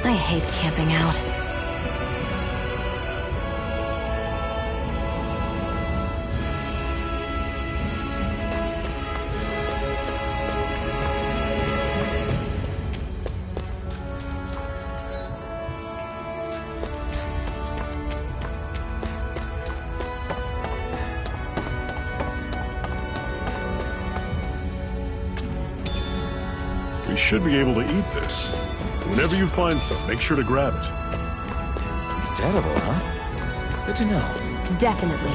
I hate camping out. We should be able to eat this. Whenever you find some, make sure to grab it. It's edible, huh? Good to know. Definitely.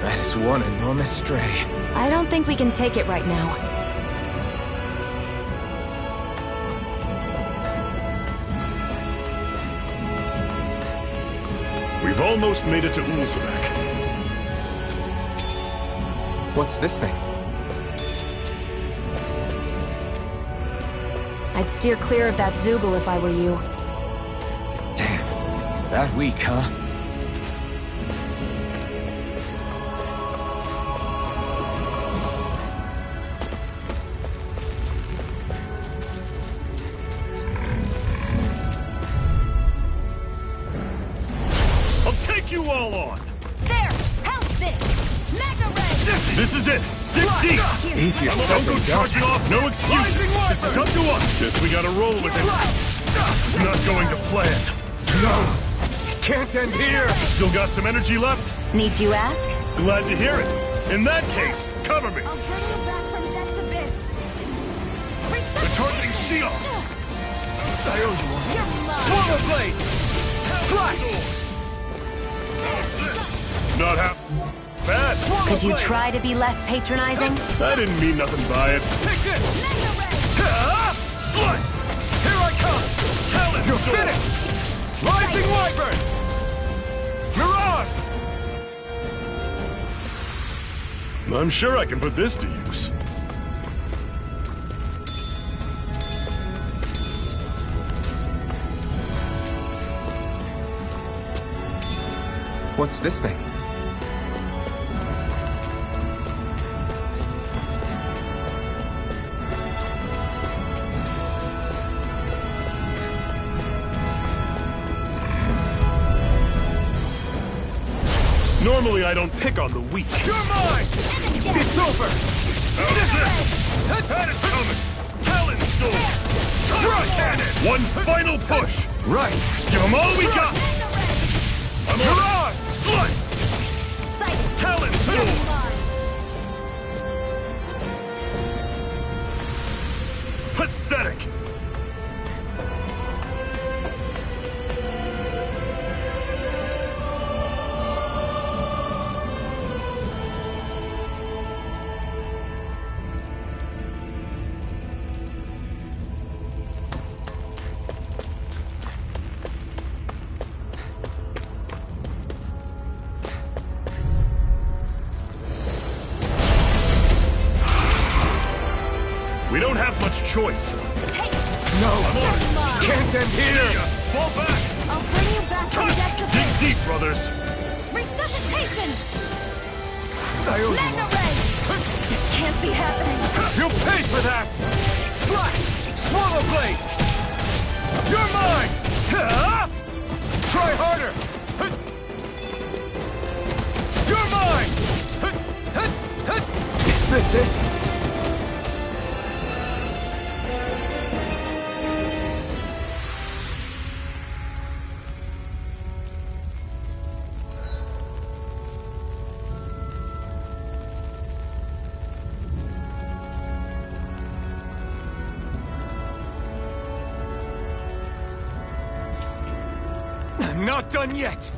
That is one enormous stray. I don't think we can take it right now. We've almost made it to Ulzabek. What's this thing? I'd steer clear of that Zoogle if I were you. Damn. That weak, huh? You all on! There! Help this! Mega Ray! This is it! Dig deep! Easier I'm said go than done. charging off, no excuses! This is up to us! Guess we gotta roll with it. This is not going to plan. No! It can't end here! Still got some energy left? Need you ask? Glad to hear it. In that case, cover me! I'll bring you back from Death's Abyss. They're targeting Sion! I owe you one. You're mine! Swallow blade! Slash! Not half bad. Could you try to be less patronizing? I didn't mean nothing by it. Take this! Mega Ray! Slice! Here I come! Talent You're sword. finished! Rising Wyvern! Mirage! I'm sure I can put this to use. What's this thing? Normally I don't pick on the weak. You're mine! It's over! How's this? Had it coming! Talent storm! Rock cannon! One final push! Right! Give them all we got! I'm on Mirage! Slice! Talent storm! Pathetic! We don't have much choice. No! Can't end here! Fall back! I'll bring you back from Death's Dig Abyss. deep, brothers! Resuscitation! I owe you Mega one. Ray! This can't be happening. You'll pay for that! Slash! Swallow blade! You're mine! Try harder! You're mine! Is this it? I'm not done yet!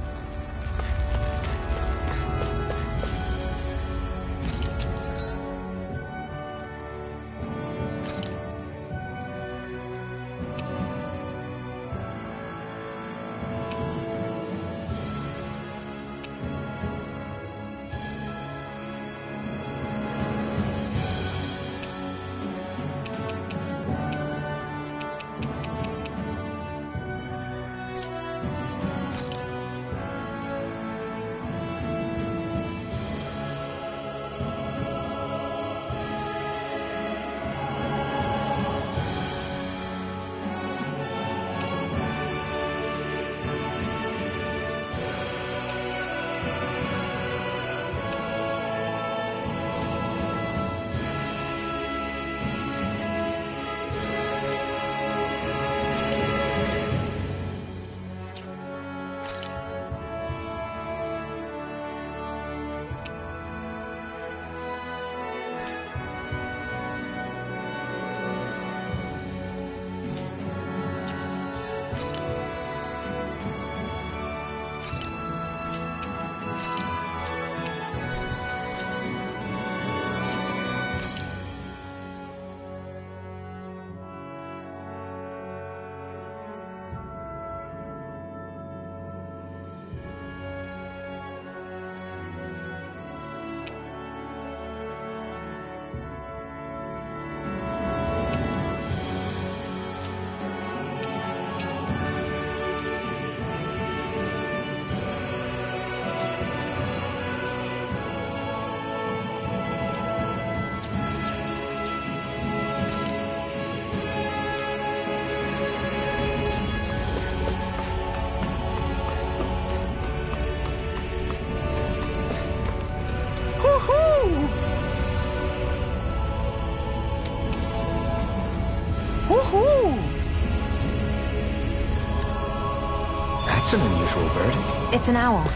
That's an unusual bird. It's an owl.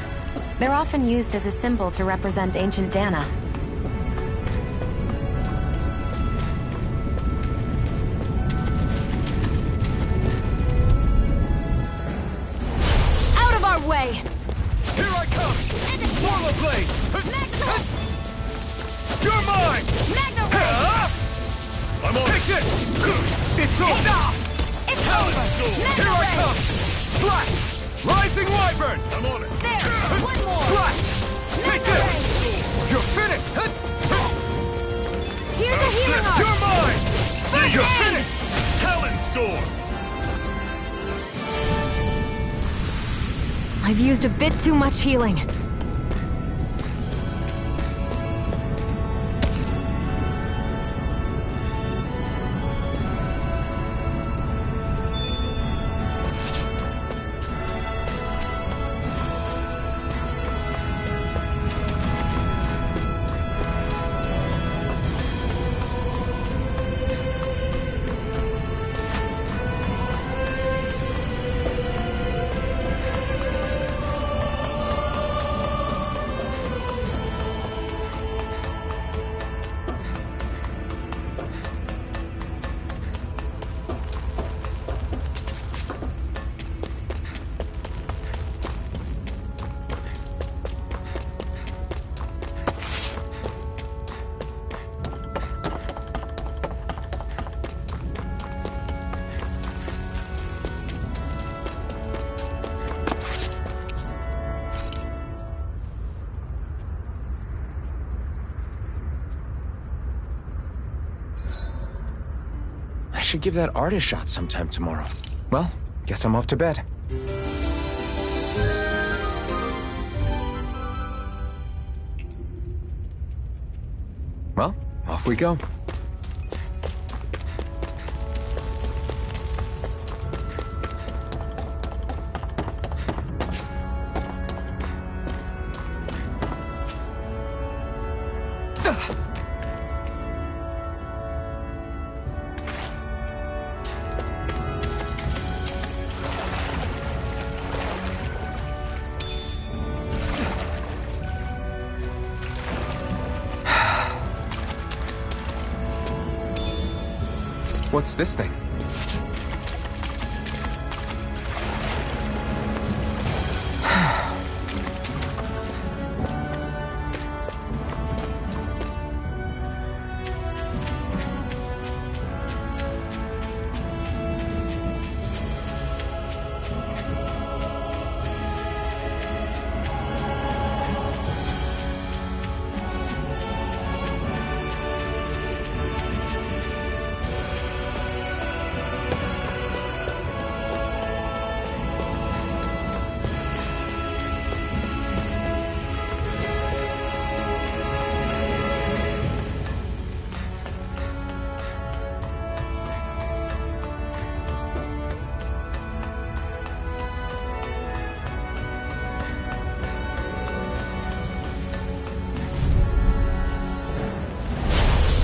They're often used as a symbol to represent ancient Dana. Out of our way! Here I come! Morla Blade! Magna! You're mine! Magna Ray! I'm on. Take this! It's over! It's Talon over! Storm! Magna Here I Ray! come! Slash! Rising Wyvern! I'm on it! There! One more! Slash! Take Magna this! Ray! You're finished! Here's a healing arc! You're mine! See You're ya! finished! Talon Storm! I've used a bit too much healing. I should give that art a shot sometime tomorrow. Well, guess I'm off to bed. Well, off we go. What's this thing?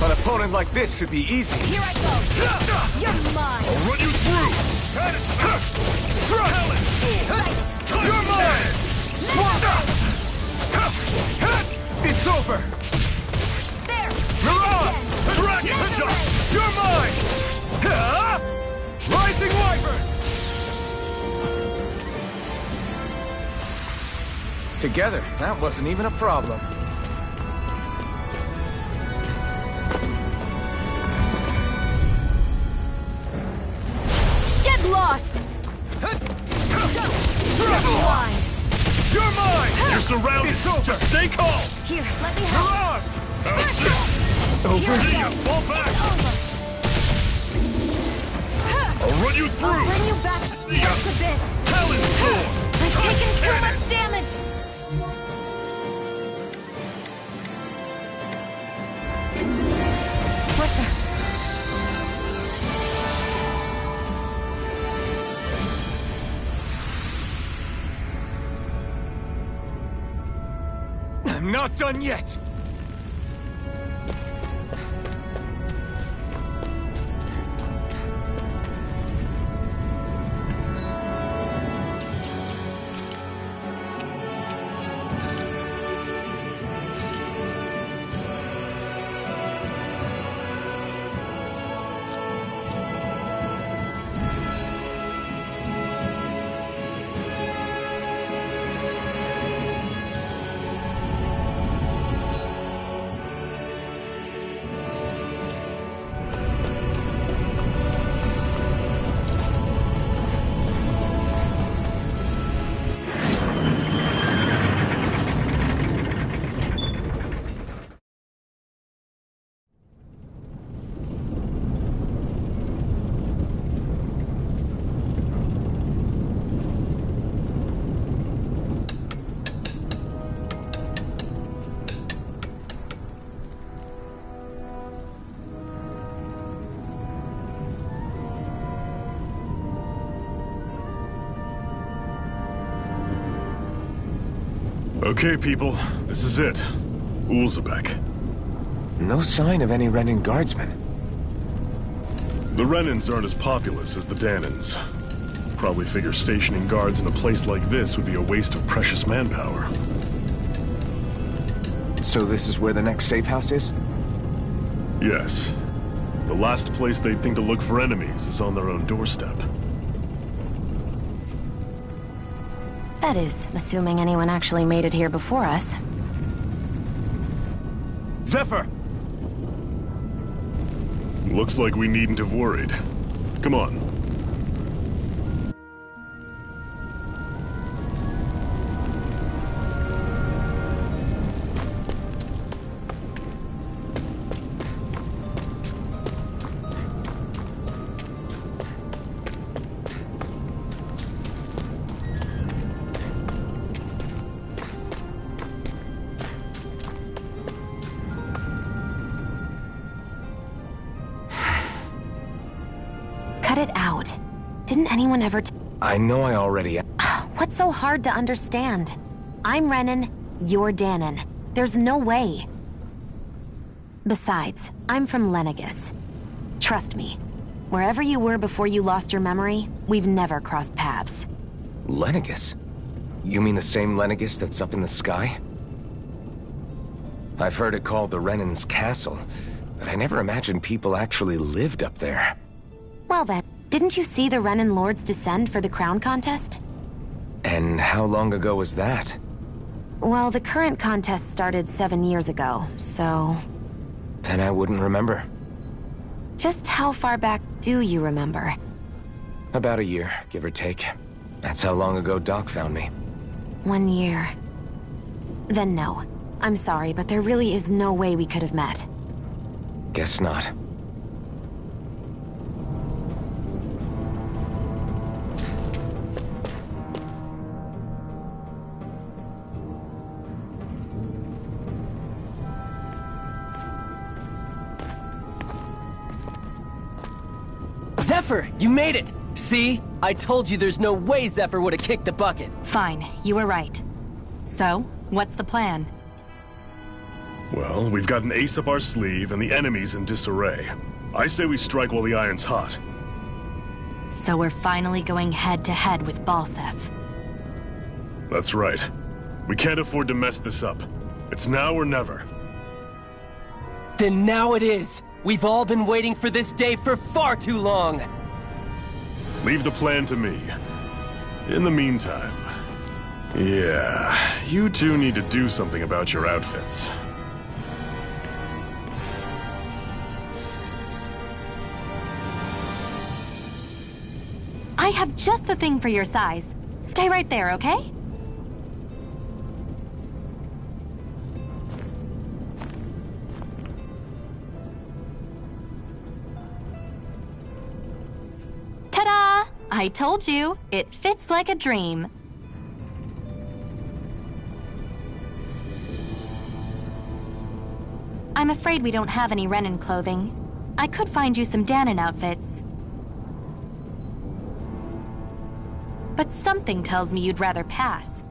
An opponent like this should be easy. Here I go! You're mine! I'll run you through! Talon Storm! You're mine! It's over! There! Mirage! Dragon Shot! You're mine! Rising Wyvern! Together, that wasn't even a problem. Get lost! Line. You're mine! You're surrounded! It's over. Just stay calm! Here, let me help. Mirage! How's this? Over. See ya! Fall back! I'll run you I'll through! bring you back to See ya! this. Talon Storm! I've taken too Cannon. much damage! What the... I'm not done yet! Okay, people, this is it. Ulzebek. No sign of any Renan guardsmen. The Renans aren't as populous as the Danans. Probably figure stationing guards in a place like this would be a waste of precious manpower. So this is where the next safe house is? Yes. The last place they'd think to look for enemies is on their own doorstep. That is, assuming anyone actually made it here before us. Zephyr! Looks like we needn't have worried. Come on. Cut it out. Didn't anyone ever I know I already... What's so hard to understand? I'm Renan, you're Danan. There's no way. Besides, I'm from Lenegis. Trust me, wherever you were before you lost your memory, we've never crossed paths. Lenegis? You mean the same Lenegis that's up in the sky? I've heard it called the Renan's Castle, but I never imagined people actually lived up there. Well then, didn't you see the Renan Lords descend for the crown contest? And how long ago was that? Well, the current contest started 7 years ago, so... Then I wouldn't remember. Just how far back do you remember? About a year, give or take. That's how long ago Doc found me. 1 year. Then no. I'm sorry, but there really is no way we could have met. Guess not. Zephyr, you made it! See? I told you there's no way Zephyr would have kicked the bucket. Fine, you were right. So, what's the plan? Well, we've got an ace up our sleeve and the enemy's in disarray. I say we strike while the iron's hot. So we're finally going head-to-head with Balseph. That's right. We can't afford to mess this up. It's now or never. Then now it is! We've all been waiting for this day for far too long! Leave the plan to me. In the meantime... Yeah, you two need to do something about your outfits. I have just the thing for your size. Stay right there, okay? Ta-da! I told you, it fits like a dream. I'm afraid we don't have any Renan clothing. I could find you some Danan outfits. But something tells me you'd rather pass.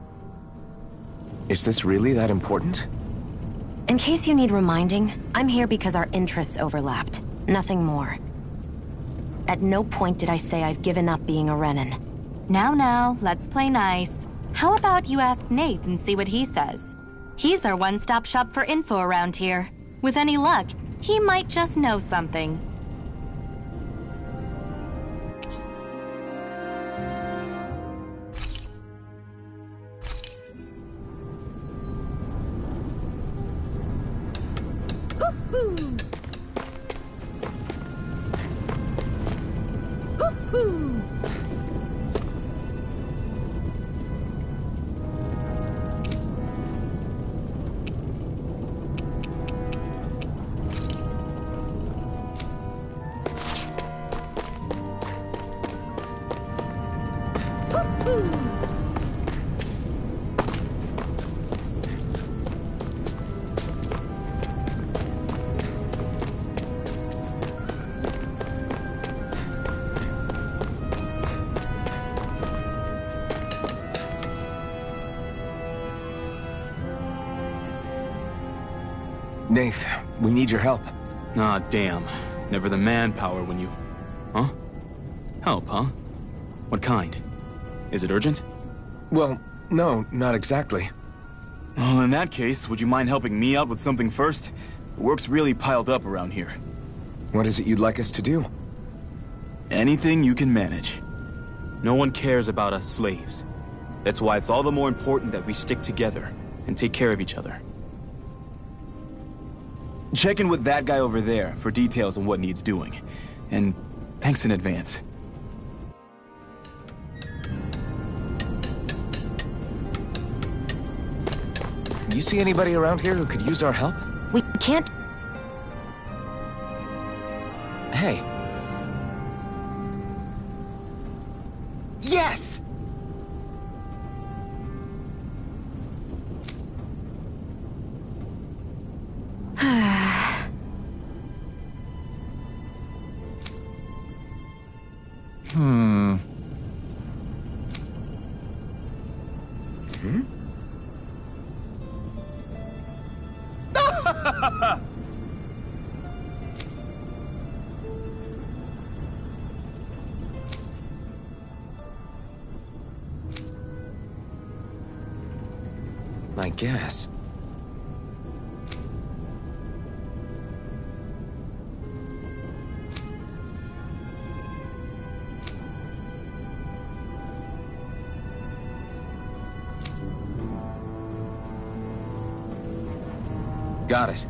Is this really that important? In case you need reminding, I'm here because our interests overlapped. Nothing more. At no point did I say I've given up being a Renan. Now, let's play nice. How about you ask Nath and see what he says? He's our one-stop shop for info around here. With any luck, he might just know something. Nath, we need your help. Ah, damn. Never the manpower when you... Huh? Help, huh? What kind? Is it urgent? Well, no, not exactly. Well, in that case, would you mind helping me out with something first? The work's really piled up around here. What is it you'd like us to do? Anything you can manage. No one cares about us slaves. That's why it's all the more important that we stick together and take care of each other. Check in with that guy over there for details on what needs doing. And thanks in advance. You see anybody around here who could use our help? We can't... Hey. Yes! I guess. Got it.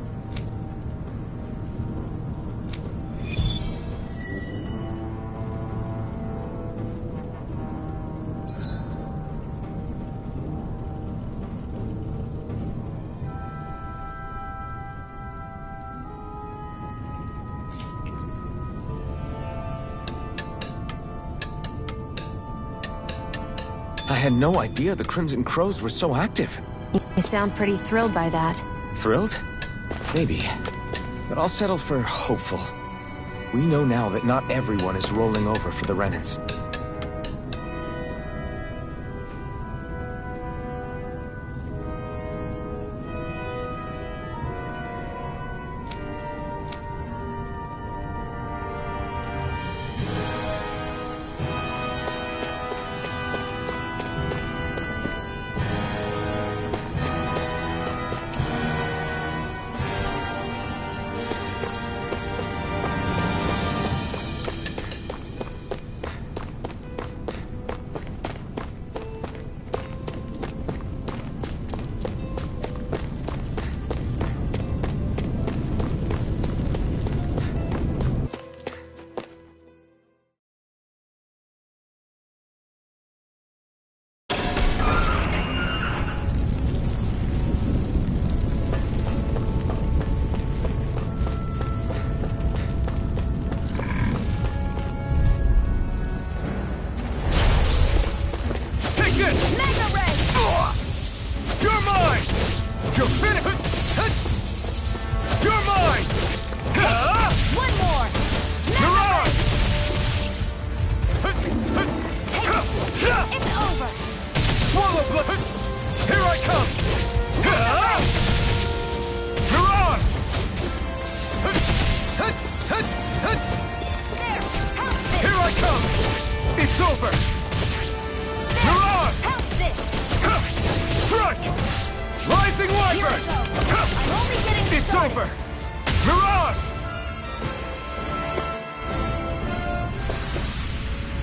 I had no idea the Crimson Crows were so active. You sound pretty thrilled by that. Thrilled? Maybe. But I'll settle for hopeful. We know now that not everyone is rolling over for the Renans.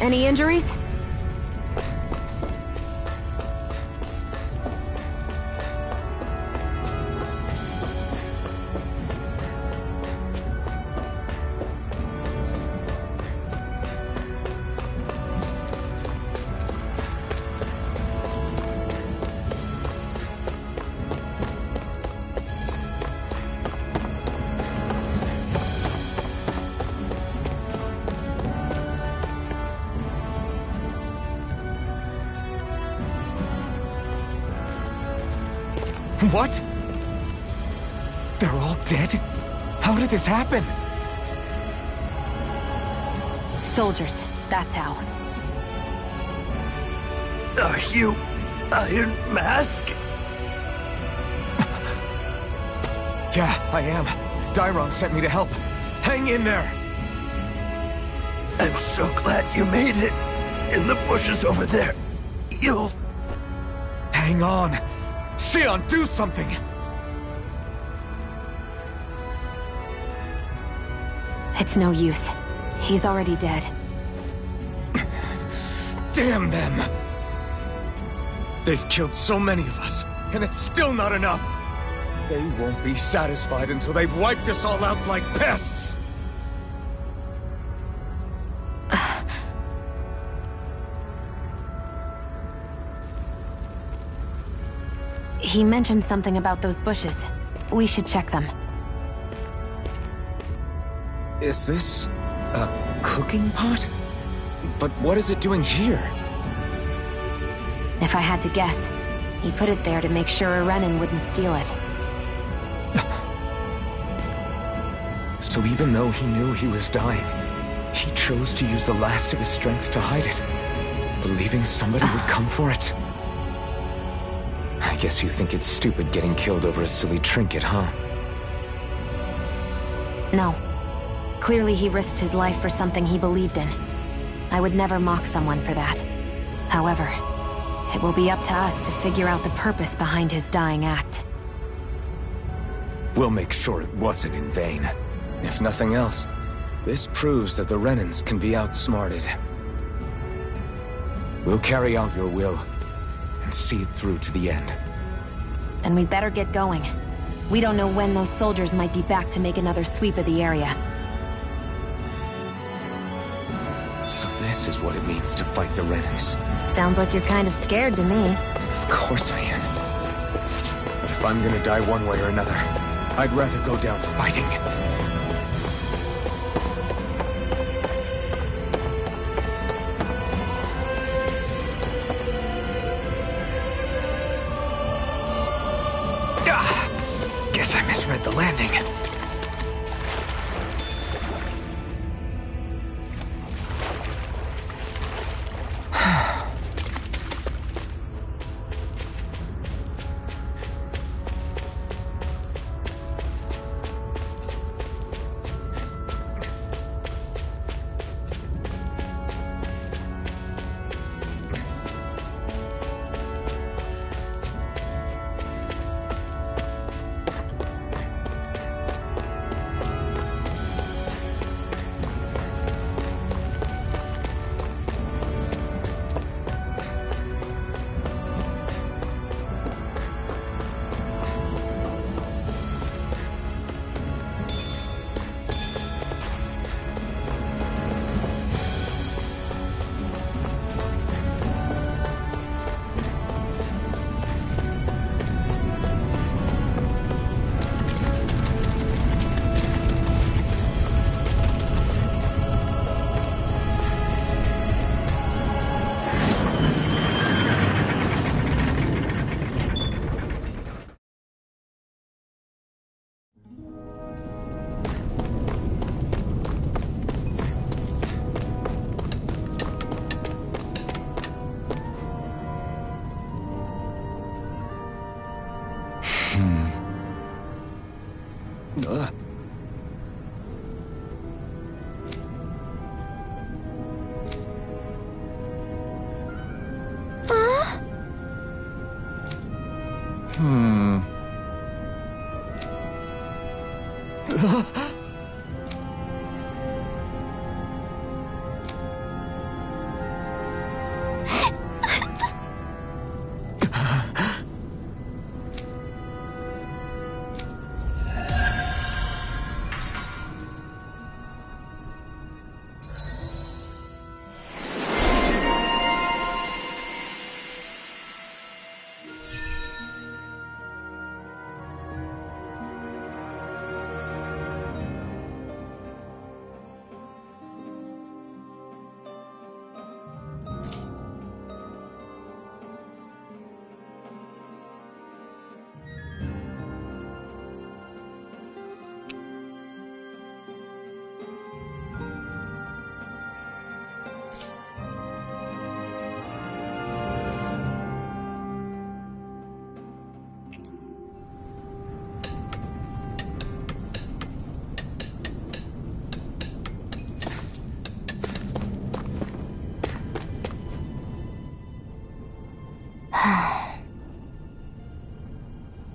Any injuries? What? They're all dead? How did this happen? Soldiers, that's how. Are you Iron Mask? Yeah, I am. Dairon sent me to help. Hang in there! I'm so glad you made it. In the bushes over there. You'll... Hang on! Xion, do something! It's no use. He's already dead. Damn them! They've killed so many of us, and it's still not enough! They won't be satisfied until they've wiped us all out like pests! He mentioned something about those bushes. We should check them. Is this... a cooking pot? But what is it doing here? If I had to guess, he put it there to make sure a Renan wouldn't steal it. So even though he knew he was dying, he chose to use the last of his strength to hide it, believing somebody would come for it. I guess you think it's stupid getting killed over a silly trinket, huh? No. Clearly he risked his life for something he believed in. I would never mock someone for that. However, it will be up to us to figure out the purpose behind his dying act. We'll make sure it wasn't in vain. If nothing else, this proves that the Renans can be outsmarted. We'll carry out your will, and see it through to the end. Then we'd better get going. We don't know when those soldiers might be back to make another sweep of the area. So this is what it means to fight the Renans. Sounds like you're kind of scared to me. Of course I am. But if I'm gonna die one way or another, I'd rather go down fighting. Guess I misread the landing.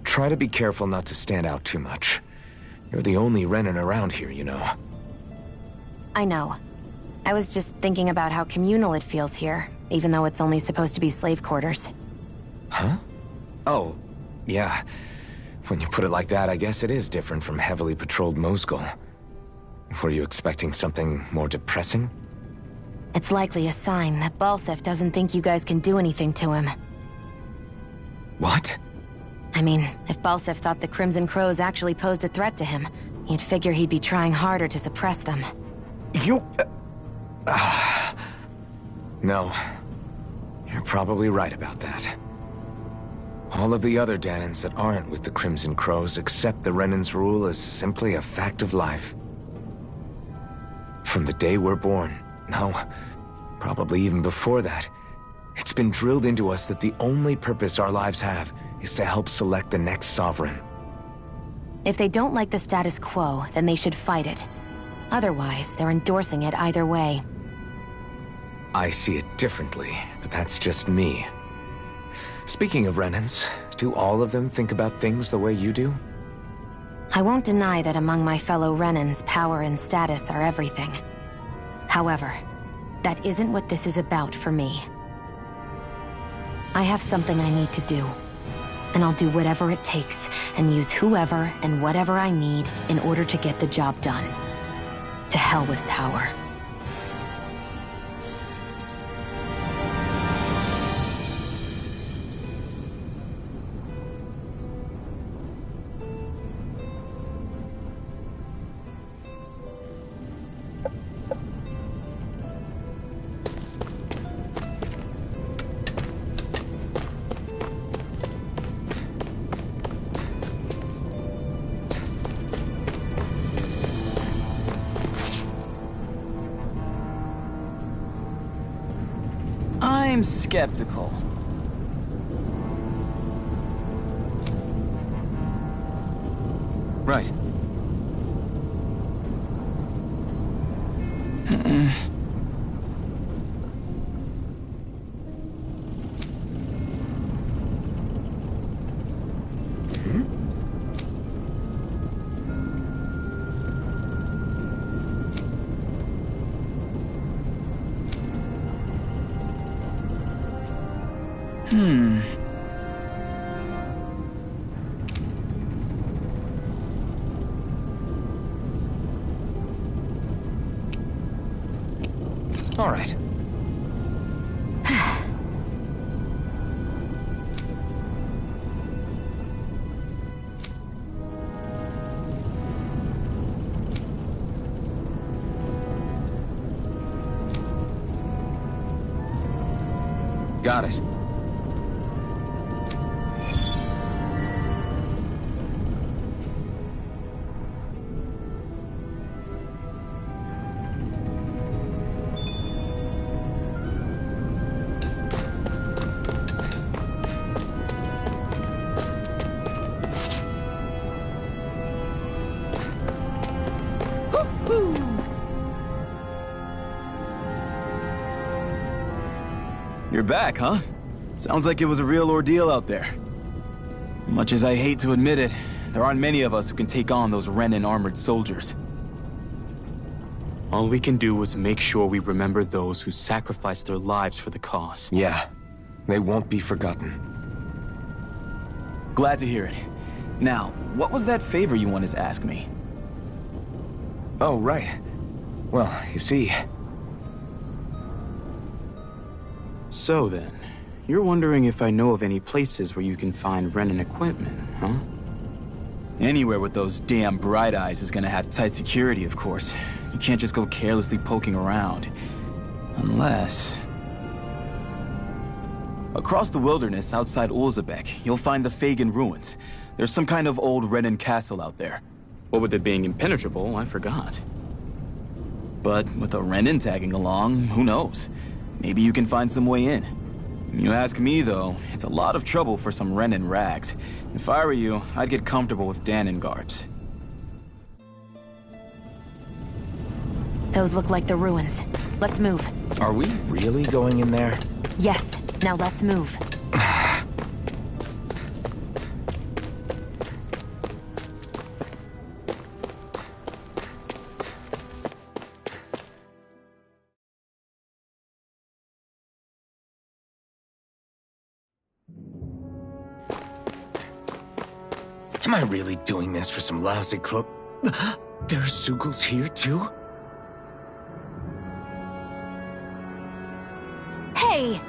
Try to be careful not to stand out too much. You're the only Renan around here, you know. I know. I was just thinking about how communal it feels here, even though it's only supposed to be slave quarters. Huh? Oh, yeah. When you put it like that, I guess it is different from heavily patrolled Mosgul. Were you expecting something more depressing? It's likely a sign that Balsef doesn't think you guys can do anything to him. What? I mean, if Balsef thought the Crimson Crows actually posed a threat to him, you'd figure he'd be trying harder to suppress them. You... No. You're probably right about that. All of the other Danans that aren't with the Crimson Crows accept the Renan's rule as simply a fact of life. From the day we're born, no, probably even before that, it's been drilled into us that the only purpose our lives have is to help select the next sovereign. If they don't like the status quo, then they should fight it. Otherwise, they're endorsing it either way. I see it differently, but that's just me. Speaking of Renans, do all of them think about things the way you do? I won't deny that among my fellow Renans, power and status are everything. However, that isn't what this is about for me. I have something I need to do, and I'll do whatever it takes, and use whoever and whatever I need in order to get the job done. To hell with power. I'm skeptical. Right. All right. Got it. You're back, huh? Sounds like it was a real ordeal out there. Much as I hate to admit it, there aren't many of us who can take on those Renan armored soldiers. All we can do is make sure we remember those who sacrificed their lives for the cause. Yeah, they won't be forgotten. Glad to hear it. Now, what was that favor you wanted to ask me? Oh, right. Well, you see... So then, you're wondering if I know of any places where you can find Renan equipment, huh? Anywhere with those damn bright eyes is gonna have tight security, of course. You can't just go carelessly poking around. Unless... Across the wilderness outside Ulzebek, you'll find the Fagan ruins. There's some kind of old Renan castle out there. What with it being impenetrable, I forgot. But with a Renan tagging along, who knows? Maybe you can find some way in. You ask me, though, it's a lot of trouble for some Renan rags. If I were you, I'd get comfortable with Danan guards. Those look like the ruins. Let's move. Are we really going in there? Yes. Now let's move. Am I really doing this for some lousy clo- There are Zeugles here, too? Hey!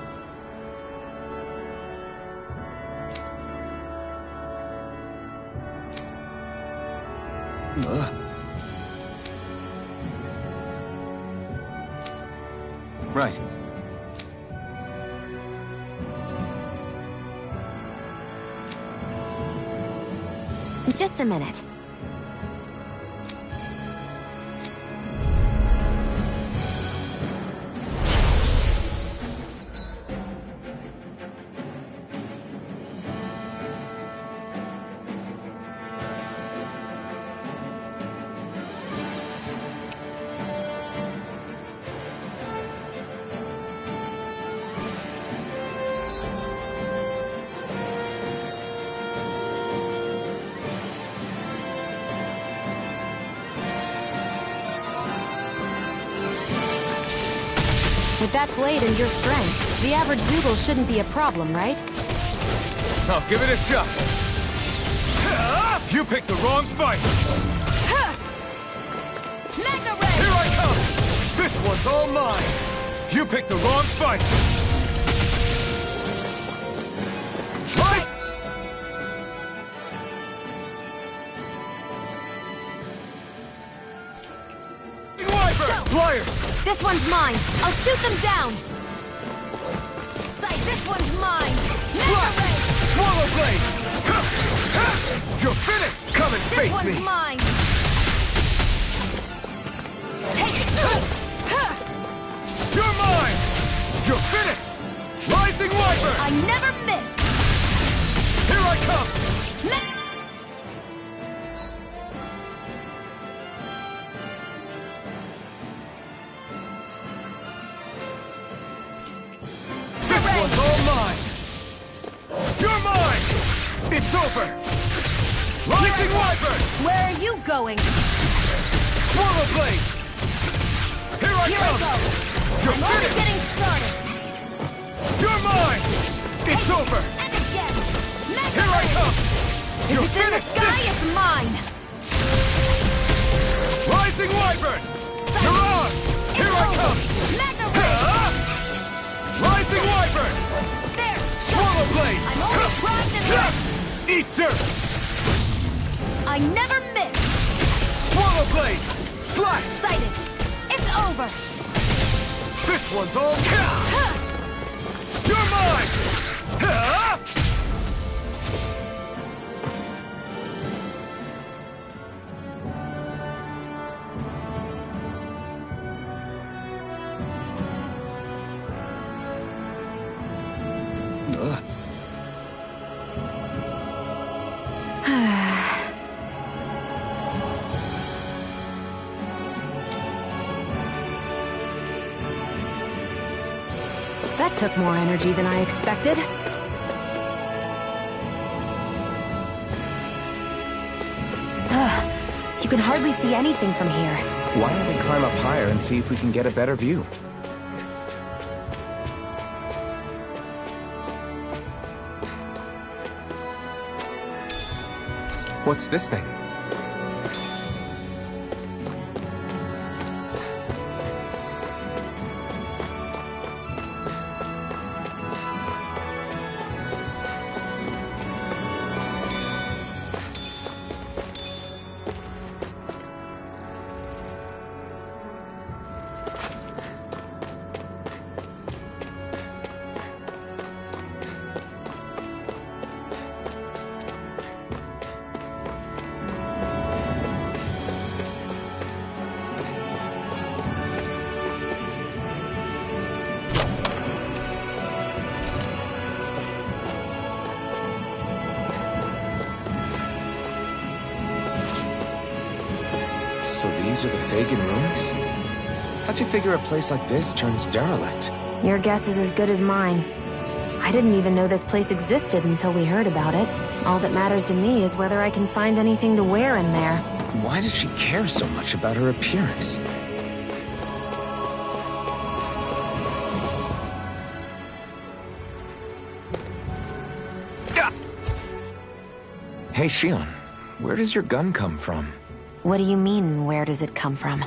Right. Just a minute. With that blade and your strength, the average Zeugle shouldn't be a problem, right? I'll give it a shot. You picked the wrong fight. Magna Ray! Here I come! This one's all mine! You picked the wrong fight! Right! Wyvern! Flyers! This one's mine! I'll shoot them down! Sight, this one's mine! Magna Ray! Swallow blade! You're finished! Come and This face one's me! mine! Take it! You're mine! You're finished! Rising Wyvern! I never miss! Here I come! This one's all mine! You're mine! It's over! Rising Wyvern! Where are you going? Swallow blade! Here I Here come! I go! You're I'm only finished! getting started! You're mine! It's over! And again! Magna Here I Ray! come! If You're it's in the finished! sky, it's mine! Rising Wyvern! Sight. You're on! It's Here I over. come! Magna Ray! Rising Wyvern! There! Swallow blade! I'm only primed and ready! Eat dirt! I never miss! Swallow blade! Slash! Sighted! It's over! This one's all... You're mine! That took more energy than I expected. You can hardly see anything from here. Why don't we climb up higher and see if we can get a better view? What's this thing? So these are the Fagin ruins? How'd you figure a place like this turns derelict? Your guess is as good as mine. I didn't even know this place existed until we heard about it. All that matters to me is whether I can find anything to wear in there. Why does she care so much about her appearance? Hey, Shionne. where does your gun come from? What do you mean, where does it come from?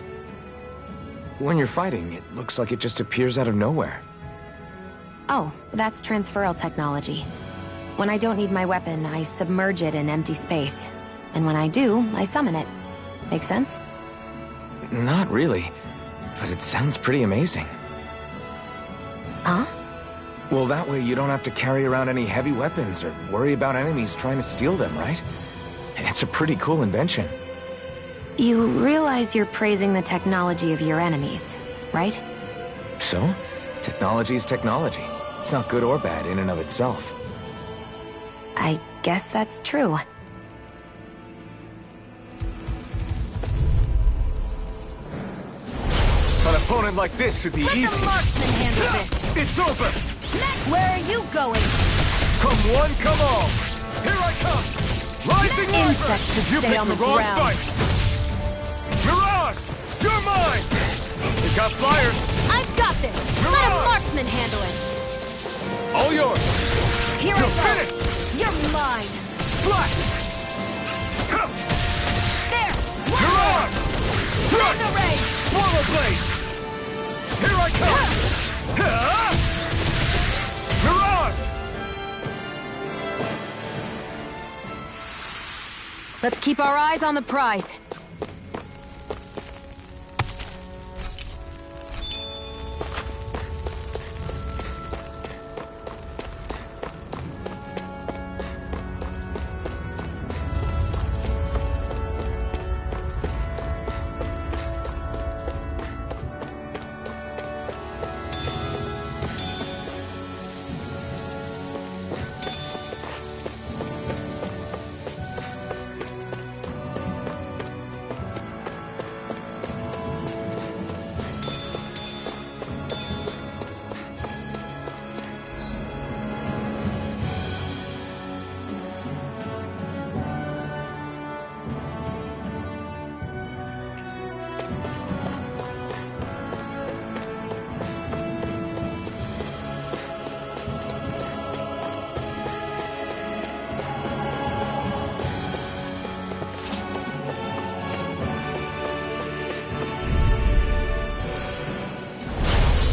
When you're fighting, it looks like it just appears out of nowhere. Oh, that's transferal technology. When I don't need my weapon, I submerge it in empty space. And when I do, I summon it. Make sense? Not really, but it sounds pretty amazing. Huh? Well, that way you don't have to carry around any heavy weapons or worry about enemies trying to steal them, right? It's a pretty cool invention. You realize you're praising the technology of your enemies, right? So, technology is technology. It's not good or bad in and of itself. I guess that's true. An opponent like this should be Let easy. the marksman handle this. It's over! Where are you going? Come one, come all! Here I come! Rising Insects should You stay picked on the the wrong ground. fight! Mirage! You're mine! You got flyers! I've got this. Let a Mirage! marksman handle it. All yours! Here You're I go. finished! You're mine. Slash! There. Mirage! Strike! The ray. Swallow blade! Here I come! Mirage! Let's keep our eyes on the prize.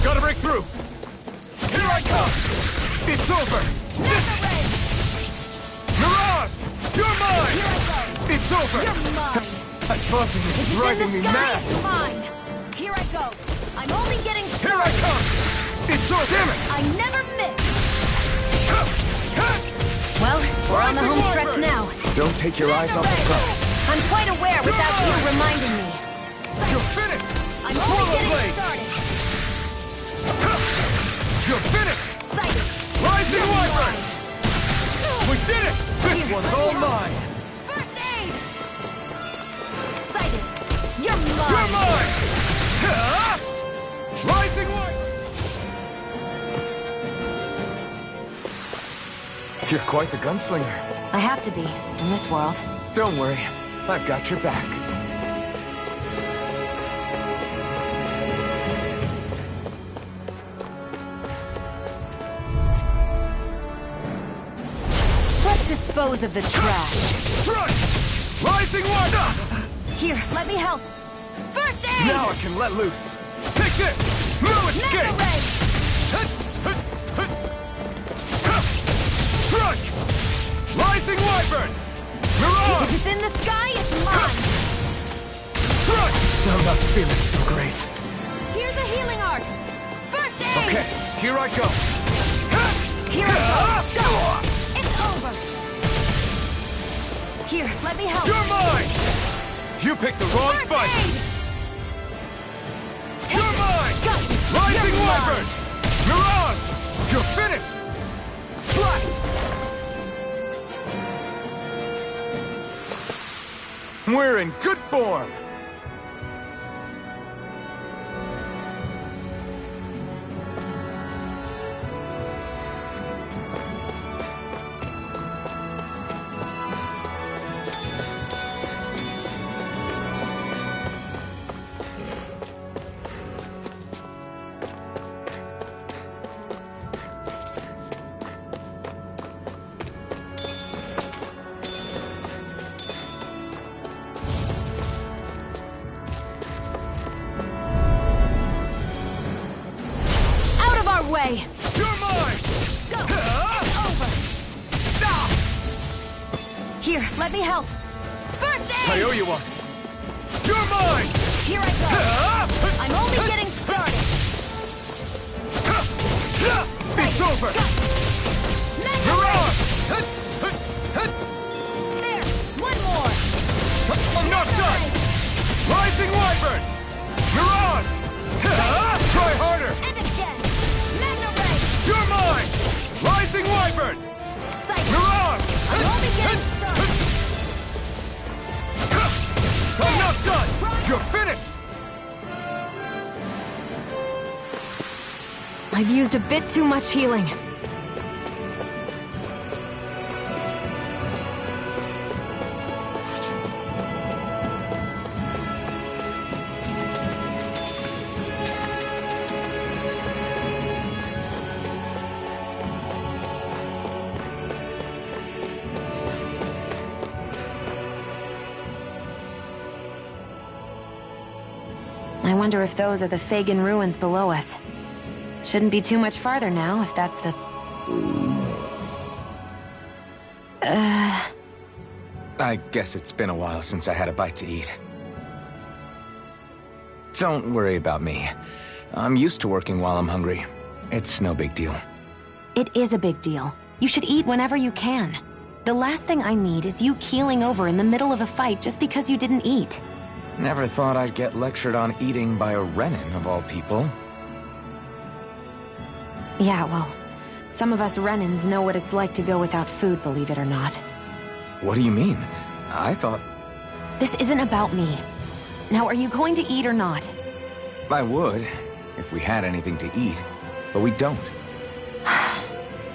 Gotta break through! Here I come! It's over! Mirage! You're mine! It's over! You're mine. That buzzing is driving me mad! It's mine. Here I go. I'm only getting Here I come! It's over! Damn it! I never miss. Well, we're on the home stretch now. Don't take your eyes off the prize. I'm quite aware without you reminding me. You're finished! I'm only Swallow getting blade! started. You're finished! Sighted. Rising Wyvern! We did it! This one's all mine! First aid. Sighted. You're You're mine. mine! Rising Wyvern! You're quite the gunslinger. I have to be, in this world. Don't worry, I've got your back. Let's dispose of the trash. Strike! Rising Wyvern! Here, let me help. First aid. Now I can let loose. Take this! No escape! Mega ray. Strike! Rising Wyvern! Mirage! If it's in the sky, it's mine. Strike! I'm not feeling so great. Here's a healing arc. First aid. Okay, here I go. Here I go. Go. It's over. Here, let me help. You're mine! You picked the wrong First fight! aid. You're mine! Go. Rising You're Wyvern! Mirage! You're finished! Slash! We're in good form! way! You're mine! Go! It's over! Here, let me help! First aid! I owe you one. You're mine! Here I go! I'm only getting started! It's over! Mirage! There! One more! I'm not done! Rising Wyvern! Mirage! Try harder! And again! Magna Ray! You're mine! Rising Wyvern! Sight! Mirage! I'm only getting started! I'm not done! You're finished! I've used a bit too much healing. I wonder if those are the Fagin ruins below us. Shouldn't be too much farther now, if that's the... I guess it's been a while since I had a bite to eat. Don't worry about me. I'm used to working while I'm hungry. It's no big deal. It is a big deal. You should eat whenever you can. The last thing I need is you keeling over in the middle of a fight just because you didn't eat. Never thought I'd get lectured on eating by a Renin, of all people. Yeah, well, some of us Renins know what it's like to go without food, believe it or not. What do you mean? I thought... This isn't about me. Now, are you going to eat or not? I would, if we had anything to eat, but we don't.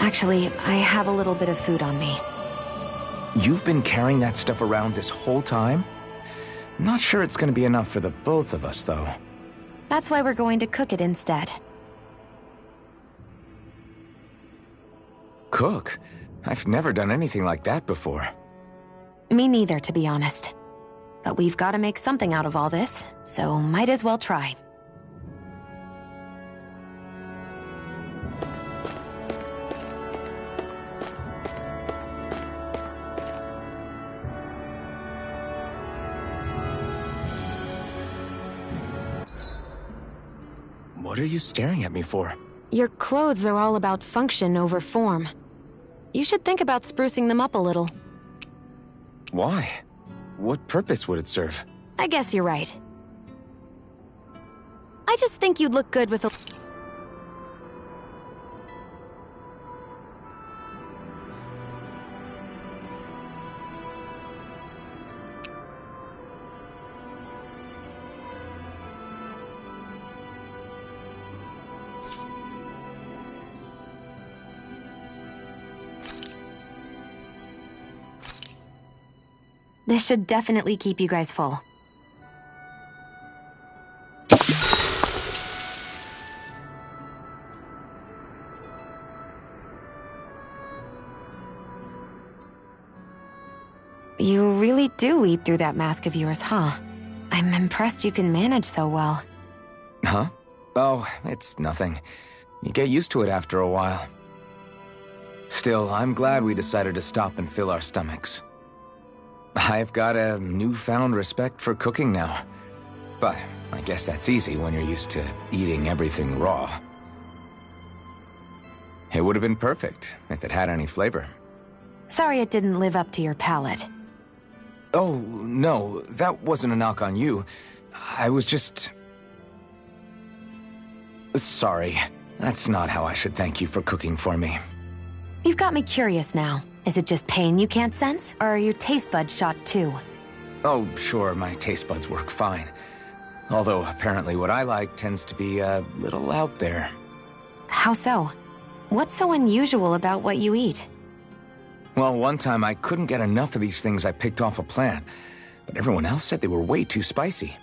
Actually, I have a little bit of food on me. You've been carrying that stuff around this whole time? Not sure it's gonna be enough for the both of us, though. That's why we're going to cook it instead. Cook? I've never done anything like that before. Me neither, to be honest. But we've got to make something out of all this, so might as well try. What are you staring at me for? Your clothes are all about function over form. You should think about sprucing them up a little. Why? What purpose would it serve? I guess you're right. I just think you'd look good with a... This should definitely keep you guys full. You really do eat through that mask of yours, huh? I'm impressed you can manage so well. Huh? Oh, it's nothing. You get used to it after a while. Still, I'm glad we decided to stop and fill our stomachs. I've got a newfound respect for cooking now. But I guess that's easy when you're used to eating everything raw. It would have been perfect if it had any flavor. Sorry it didn't live up to your palate. Oh, no, that wasn't a knock on you. I was just... Sorry. That's not how I should thank you for cooking for me. You've got me curious now. Is it just pain you can't sense, or are your taste buds shot too? Oh, sure, my taste buds work fine. Although, apparently what I like tends to be a little out there. How so? What's so unusual about what you eat? Well, one time I couldn't get enough of these things I picked off a plant, but everyone else said they were way too spicy.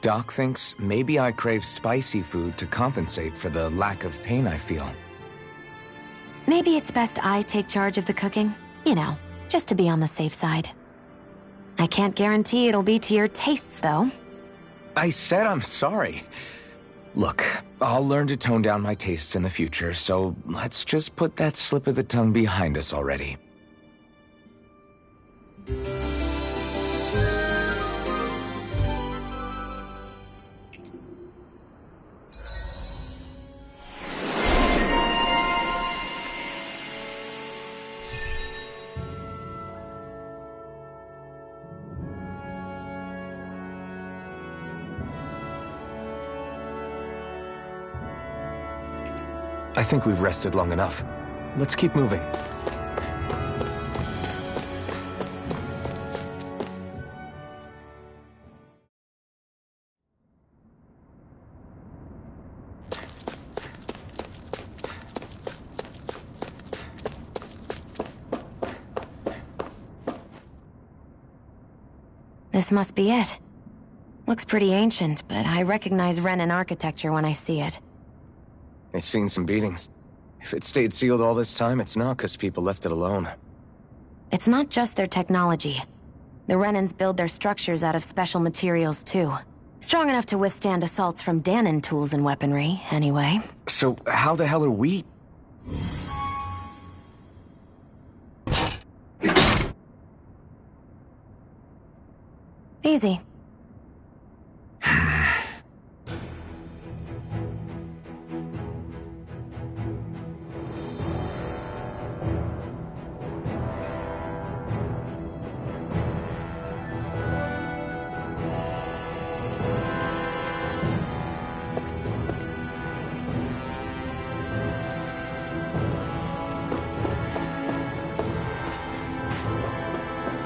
Doc thinks maybe I crave spicy food to compensate for the lack of pain I feel. Maybe it's best I take charge of the cooking. You know, just to be on the safe side. I can't guarantee it'll be to your tastes, though. I said I'm sorry. Look, I'll learn to tone down my tastes in the future, so let's just put that slip of the tongue behind us already. I think we've rested long enough. Let's keep moving. This must be it. Looks pretty ancient, but I recognize Renan architecture when I see it. It's seen some beatings. If it stayed sealed all this time, it's not because people left it alone. It's not just their technology. The Renans build their structures out of special materials, too. Strong enough to withstand assaults from Dahnan tools and weaponry, anyway. So how the hell are we? Easy.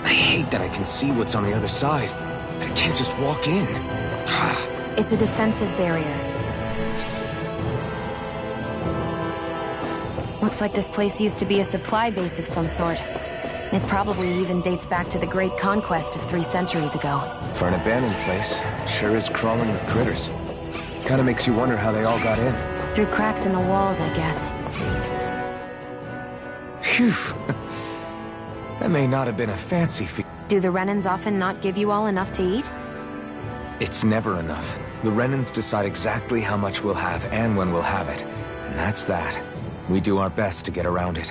I hate that I can see what's on the other side. I can't just walk in. It's a defensive barrier. Looks like this place used to be a supply base of some sort. It probably even dates back to the Great Conquest of 3 centuries ago. For an abandoned place, it sure is crawling with critters. Kinda makes you wonder how they all got in. Through cracks in the walls, I guess. Phew. That may not have been a fancy feat. Do the Renans often not give you all enough to eat? It's never enough. The Renans decide exactly how much we'll have and when we'll have it. And that's that. We do our best to get around it.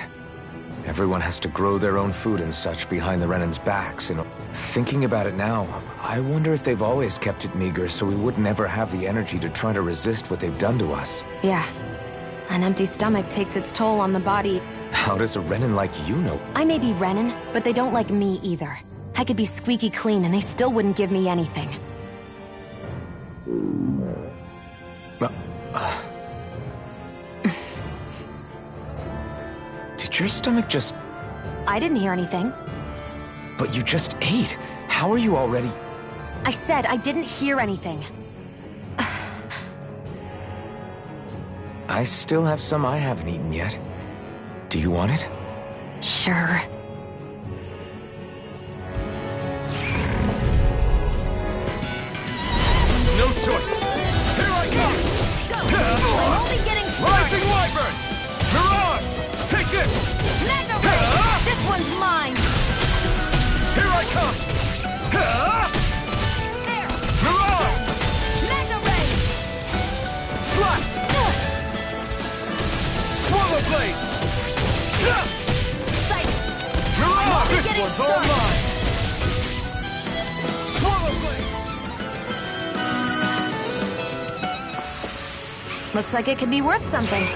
Everyone has to grow their own food and such behind the Renans' backs, and thinking about it now, I wonder if they've always kept it meager so we would never have the energy to try to resist what they've done to us. Yeah. An empty stomach takes its toll on the body. How does a Renan like you know? I may be Renan, but they don't like me either. I could be squeaky clean and they still wouldn't give me anything. Did your stomach just... I didn't hear anything. But you just ate. How are you already... I said I didn't hear anything. I still have some I haven't eaten yet. Do you want it? Sure. No choice. Here I come! I'm only getting Rising Wyvern! Mirage! Take this! Mega Ray! This one's mine! Here I come! There! Mirage! Mega Ray! Slash! Swallow Blade! Sight! Mirage! This getting one's all started. mine! Swallow Blade! Looks like it could be worth something.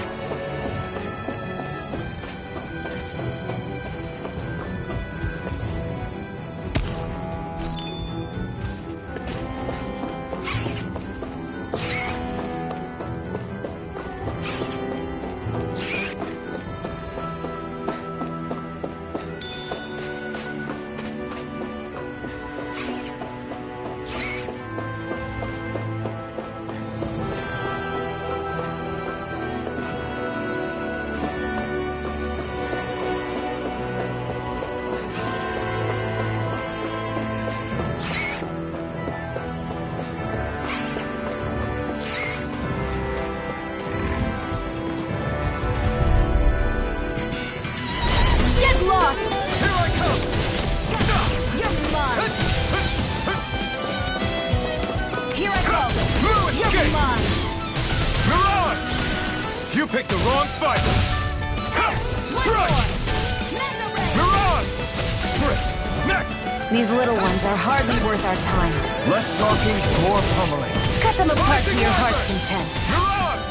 picked the wrong fight! Strike! Mirage! Great! Next! These little ones are hardly worth our time. Less talking, more pummeling. Cut them apart to your heart's content. Mirage!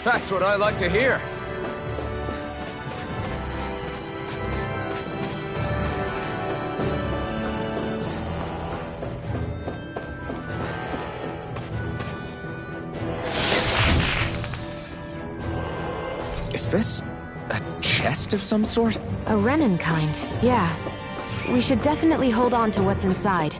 That's what I like to hear. Is this a chest of some sort? A Renin kind, yeah. We should definitely hold on to what's inside.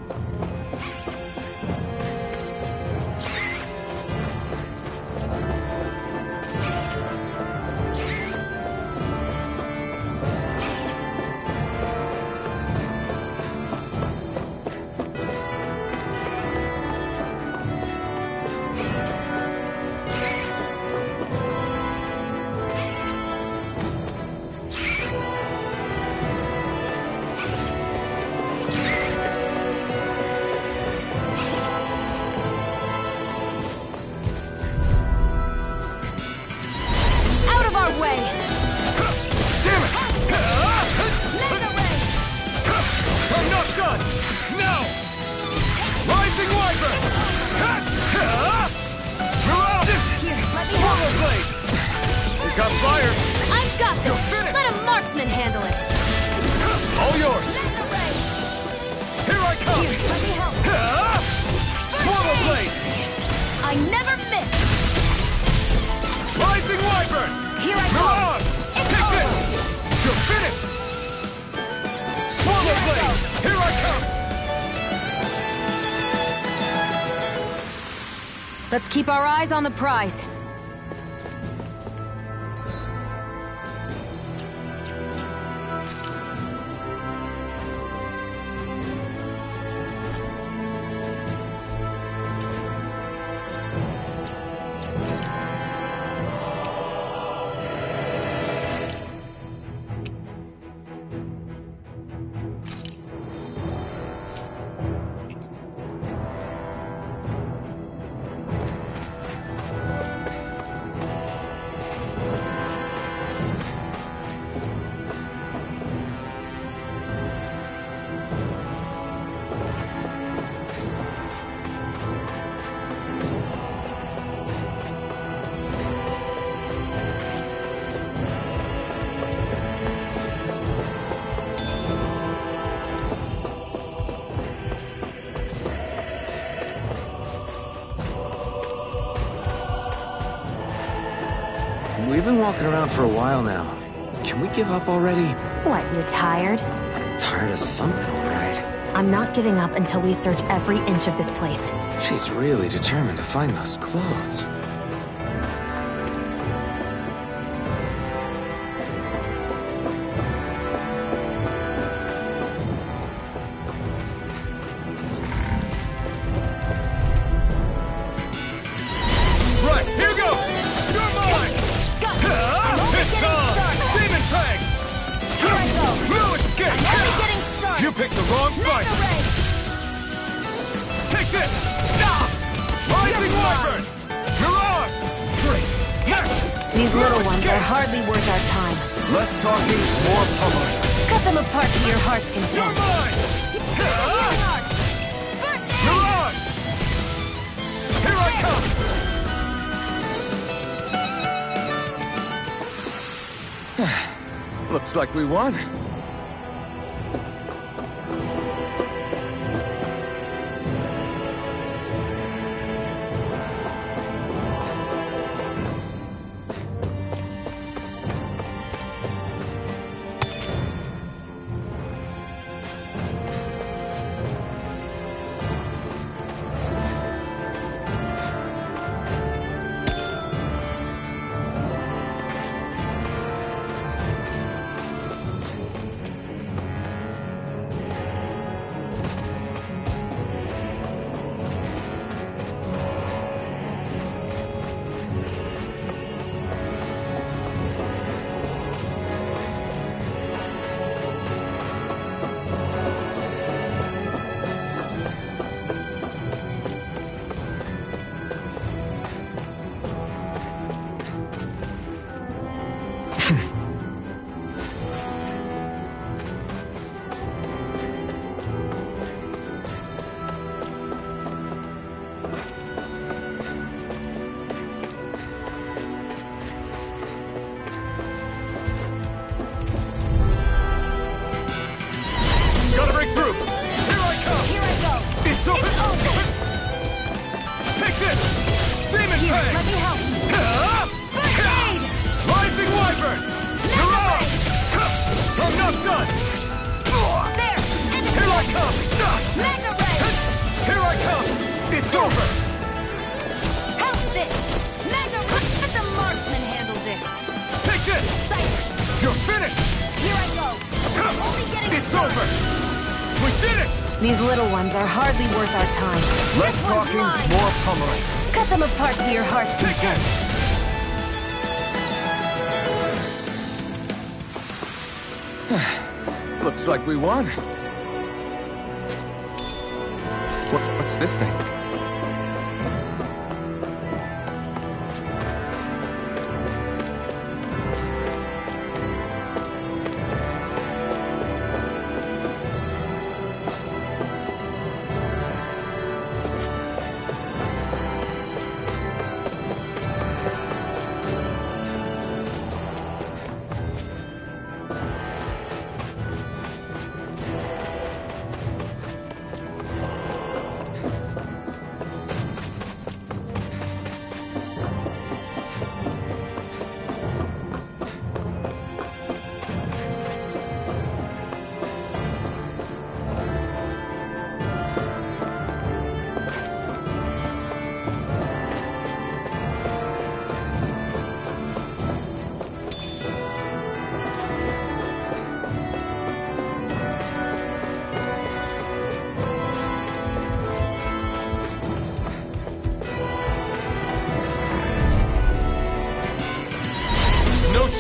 Let's keep our eyes on the prize. We've been walking around for a while now. Can we give up already? What, you're tired? Tired of something, all right. I'm not giving up until we search every inch of this place. She's really determined to find those clothes. Right, here goes! You're mine! It's on! Demon Fang! Here I go! No escape! Only getting started! You picked the wrong fight! Take this! Rising Wyvern! Mirage! Great! Next! These little ones are hardly worth our time. Less talking, more pummeling. Cut them apart to your heart's You're content. mine! Mirage! Here I come! Looks like we won. These little ones are hardly worth our time. Less talking, more pummeling. Cut them apart to your heart's content. Looks like we won. What's this thing?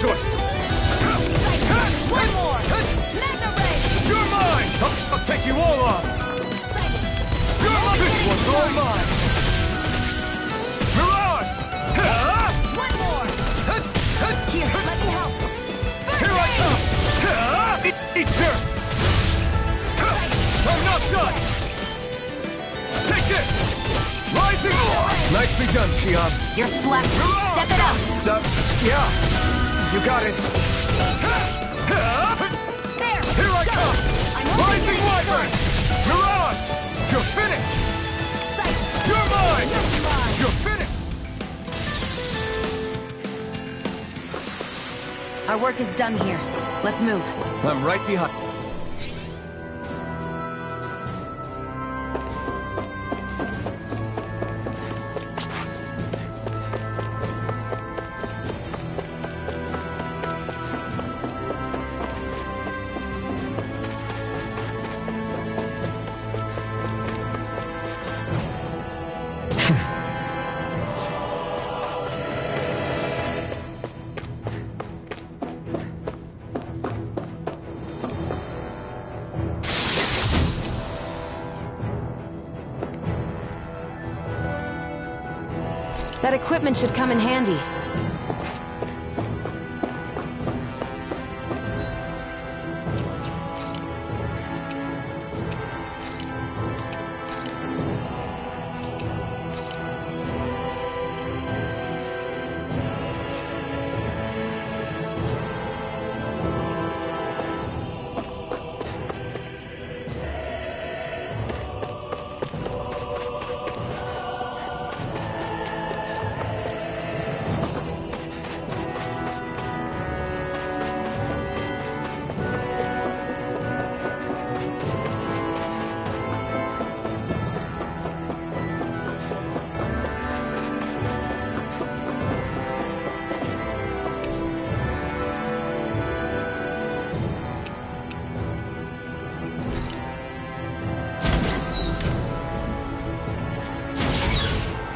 Choice. One more! Magna Ray! You're mine! I'll take you all on! You're mine! This one's all mine! Mirage! One more! Here, let me help! Here I come! Eat dirt! I'm not done! Take this! Rising! Nicely done, Xion. You're slapped. Step it up. Yeah. You got it. There! Here I come! Rising Wyvern! Mirage! You're finished! You're mine! You're finished! Our work is done here. Let's move. I'm right behind. That equipment should come in handy.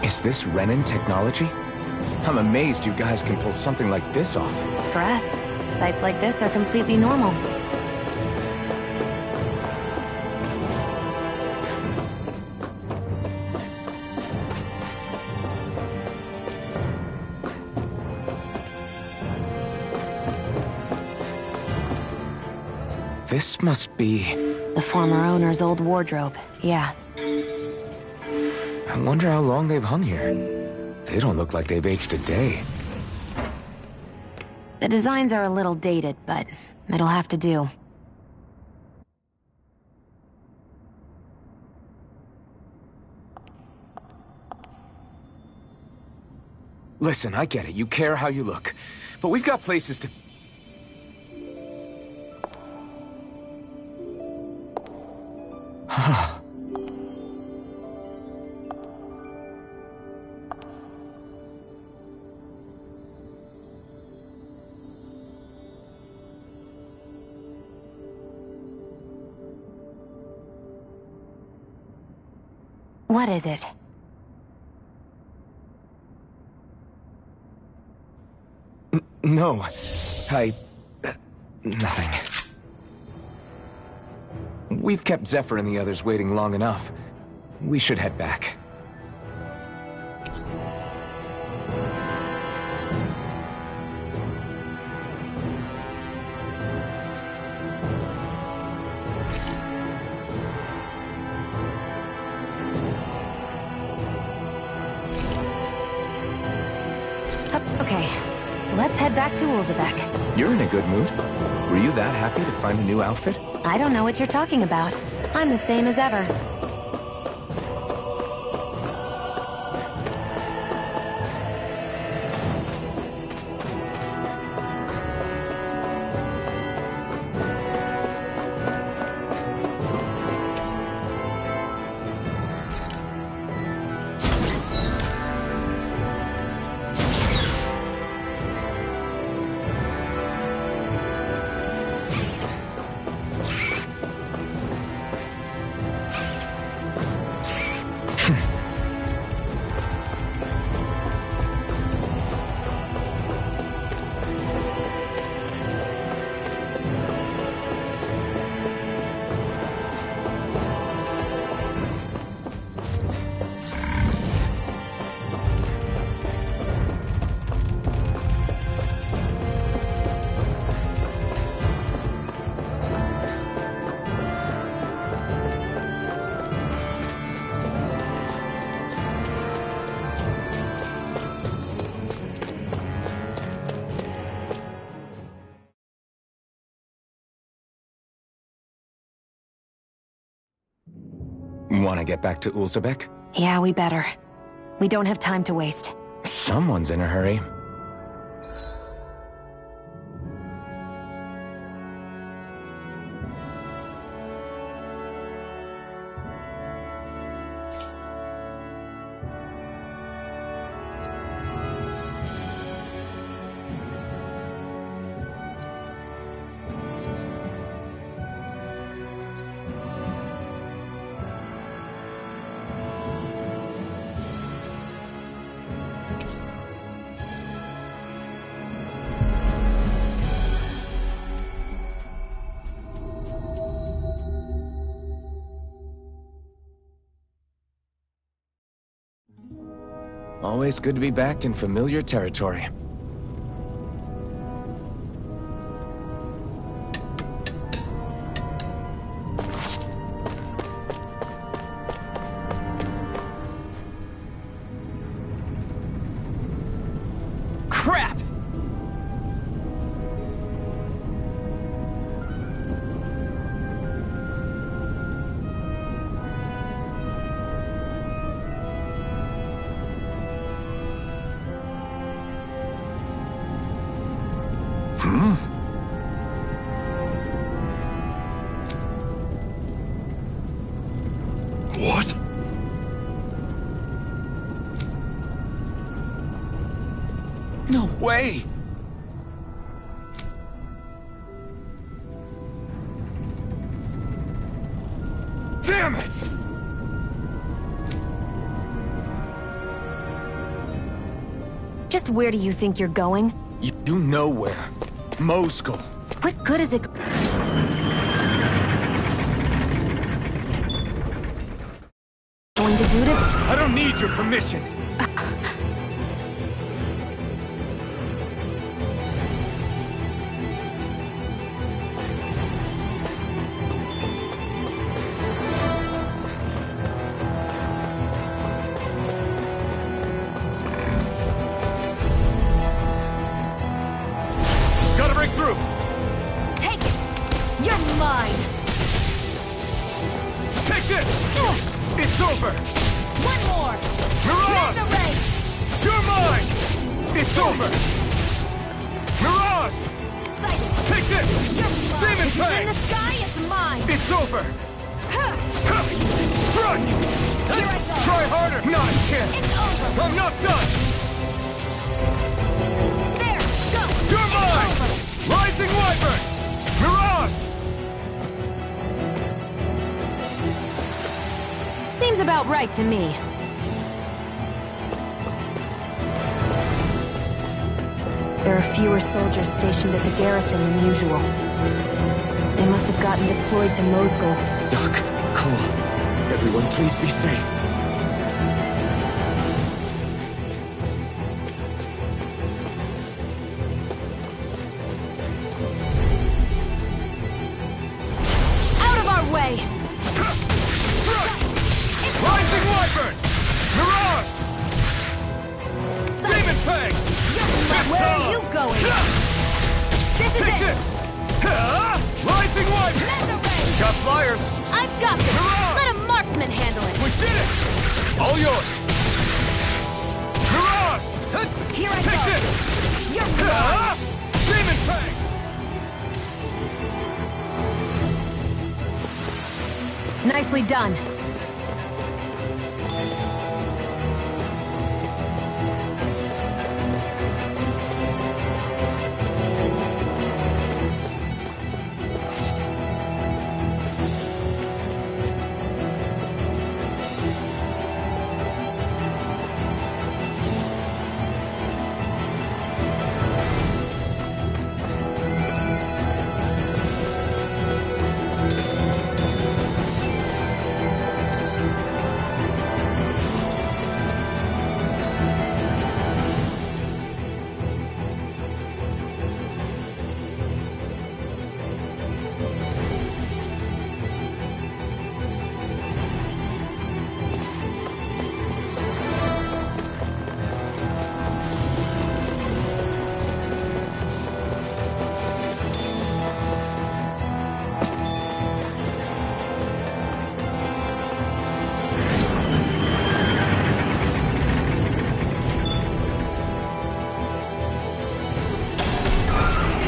Is this Renin technology? I'm amazed you guys can pull something like this off. For us, sites like this are completely normal. This must be... The former owner's old wardrobe, yeah. I wonder how long they've hung here. They don't look like they've aged a day. The designs are a little dated, but it'll have to do. Listen, I get it. You care how you look. But we've got places to... What is it? No. Nothing. We've kept Zephyr and the others waiting long enough. We should head back. Okay, let's head back to Ulzebek. You're in a good mood. Were you that happy to find a new outfit? I don't know what you're talking about. I'm the same as ever. Want to get back to Ulzebek? Yeah, we better. We don't have time to waste. Someone's in a hurry. Always good to be back in familiar territory. Crap! What? No way! Damn it! Just where do you think you're going? You know where. Moscow. What good is it? Going to do to... I don't need your permission. Gotta break through. Take it! You're mine! Take this! It's over! One more! Mirage! You're in the race! You're mine! It's over! Mirage! Excited! Take this! You're mine! Demon If it's Fang! in the sky, it's mine! It's over! Huh. Strike! Here I go! Try harder! Not a chance! It's over! I'm not done! There! Go! You're It's mine! over. Rising Wyvern! Mirage! Seems about right to me. There are fewer soldiers stationed at the garrison than usual. They must have gotten deployed to Mosgul. Doc, Cole, everyone please be safe. Out of our way! Rising Wyvern! Mirage! Demon Fang! Where are you going? This is Take it! this! Rising Wyvern! Mega Got flyers! I've got this! Mirage! Let a marksman handle it! We did it! All yours! Mirage! Here I Take go! this! You're gone! Demon Fang! Nicely done.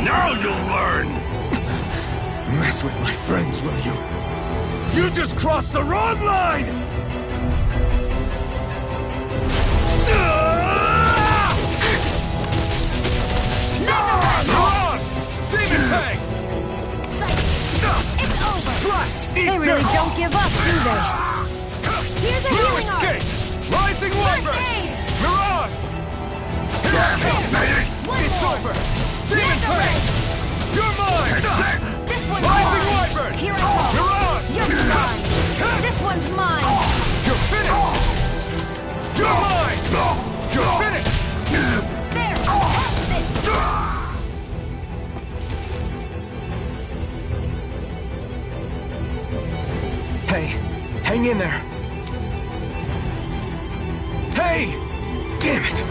Now you'll learn! Mess with my friends, will you? You just crossed the wrong line! Mirage! Demon Fang! It's over! Slash! They really don't give up, do they? Here's a Blue healing arm! escape! Rising Wyvern! First aid! Mirage! It's over! Demon Fang! You're mine! This one's Rising mine! Wyvern! Here I go! Mirage! You're mine! This one's mine! You're finished! You're mine! You're finished! There! Have this! Hey, hang in there. Hey! Damn it!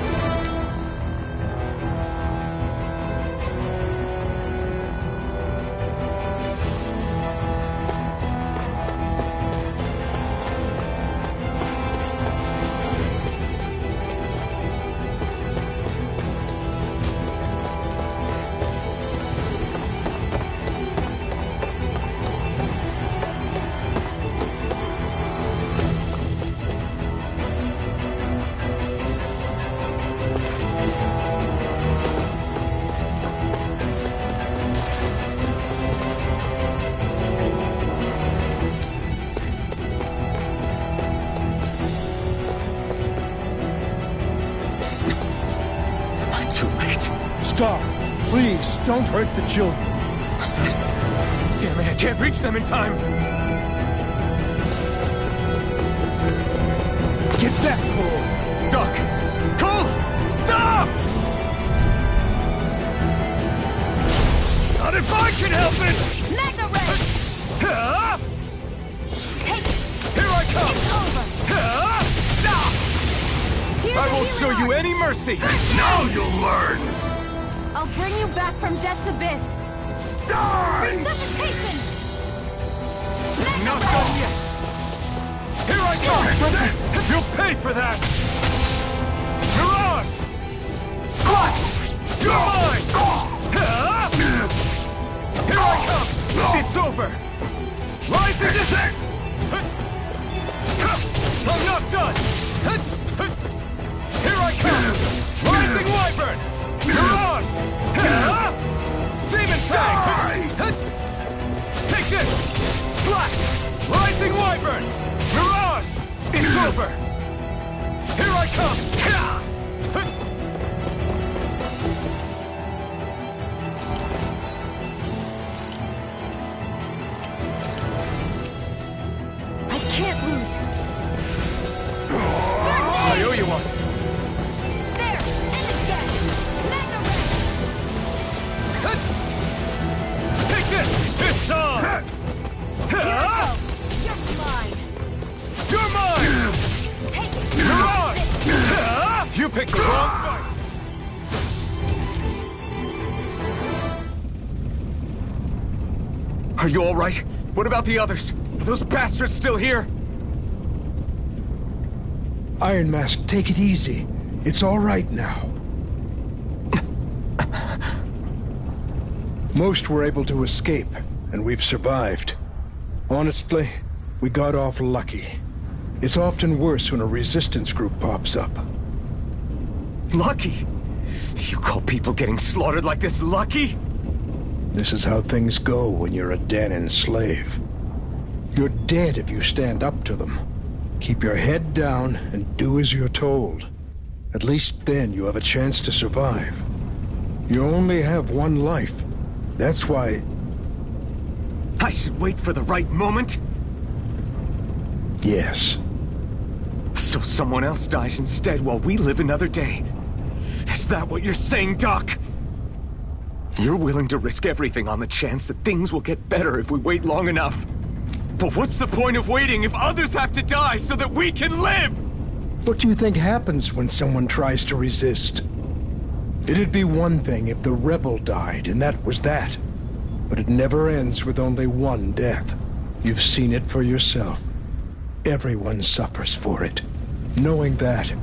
Too late. Stop! Please, don't hurt the children. What's that? Damn it, I can't reach them in time! Get back, Cole! Doc! Cole! Stop! Not if I can help it! Magna Ray! Huh? Take it! Here I come! It's over! Huh? Here's I a won't healing show you arm. any mercy! Now you'll learn! I'll bring you back from Death's Abyss! Resuscitation! Magna Not Ray! done yet! Here I come! You'll pay for that! Mirage! Slash! You're mine! Huh? Here I come! It's over! Rising! I'm not done! Here I come! Rising Wyvern! Mirage! Huh? Demon Fang! Take this! Slash! Rising Wyvern! Mirage! over! Here I come! I can't lose. I owe you one. There! And again! Mega Red! Take this! It's on! Here I go! You're mine! You're mine! Take it! You're on! You picked the wrong fight! Are you all right? What about the others? Are those bastards still here? Iron Mask, take it easy. It's all right now. Most were able to escape, and we've survived. Honestly, we got off lucky. It's often worse when a resistance group pops up. Lucky? You call people getting slaughtered like this lucky? This is how things go when you're a Danan slave. You're dead if you stand up to them. Keep your head down and do as you're told. At least then you have a chance to survive. You only have one life. That's why... I should wait for the right moment? Yes. So someone else dies instead while we live another day. Is that what you're saying, Doc? You're willing to risk everything on the chance that things will get better if we wait long enough. But what's the point of waiting if others have to die so that we can live? What do you think happens when someone tries to resist? It'd be one thing if the rebel died, and that was that. But it never ends with only one death. You've seen it for yourself. Everyone suffers for it. Knowing that,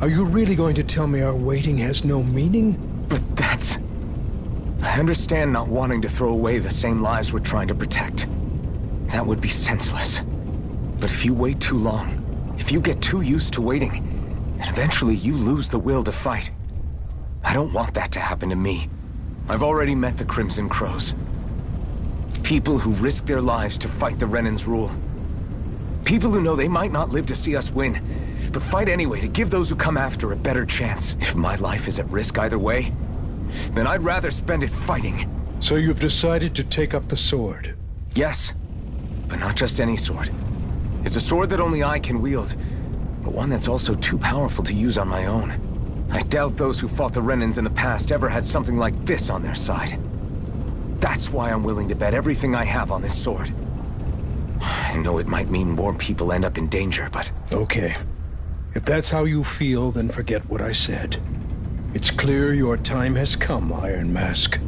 are you really going to tell me our waiting has no meaning? But that's... I understand not wanting to throw away the same lives we're trying to protect. That would be senseless. But if you wait too long, if you get too used to waiting, then eventually you lose the will to fight. I don't want that to happen to me. I've already met the Crimson Crows. People who risk their lives to fight the Renan's rule. People who know they might not live to see us win, but fight anyway to give those who come after a better chance. If my life is at risk either way, then I'd rather spend it fighting. So you've decided to take up the sword? Yes, but not just any sword. It's a sword that only I can wield, but one that's also too powerful to use on my own. I doubt those who fought the Renans in the past ever had something like this on their side. That's why I'm willing to bet everything I have on this sword. I know it might mean more people end up in danger, but... Okay. If that's how you feel, then forget what I said. It's clear your time has come, Iron Mask.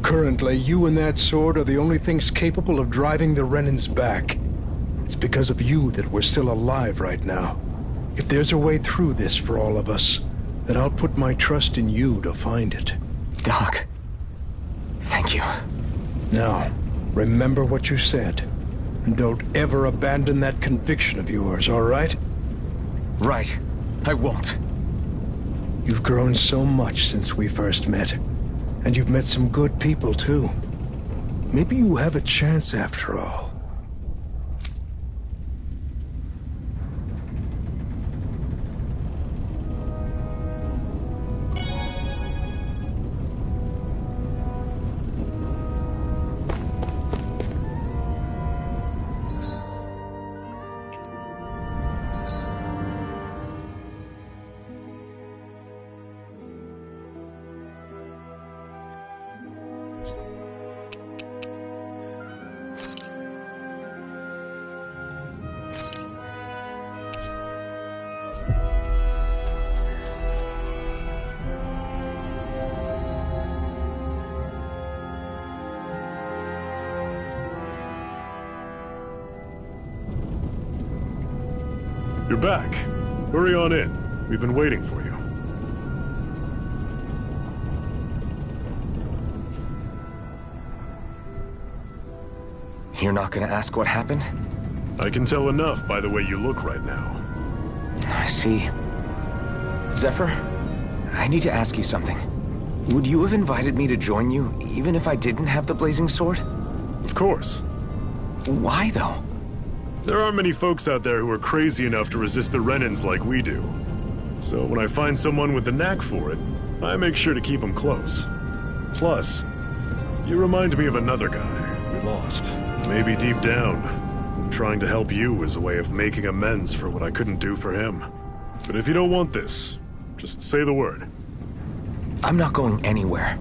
Currently, you and that sword are the only things capable of driving the Renans back. It's because of you that we're still alive right now. If there's a way through this for all of us, then I'll put my trust in you to find it. Doc, thank you. Now, remember what you said. And don't ever abandon that conviction of yours, all right? Right. I won't. You've grown so much since we first met. And you've met some good people, too. Maybe you have a chance after all. You're back. Hurry on in. We've been waiting for you. You're not gonna ask what happened? I can tell enough by the way you look right now. I see. Zephyr, I need to ask you something. Would you have invited me to join you, even if I didn't have the blazing sword? Of course. Why, though? There aren't many folks out there who are crazy enough to resist the Renans like we do. So when I find someone with the knack for it, I make sure to keep them close. Plus, you remind me of another guy we lost. Maybe deep down, trying to help you is a way of making amends for what I couldn't do for him. But if you don't want this, just say the word. I'm not going anywhere.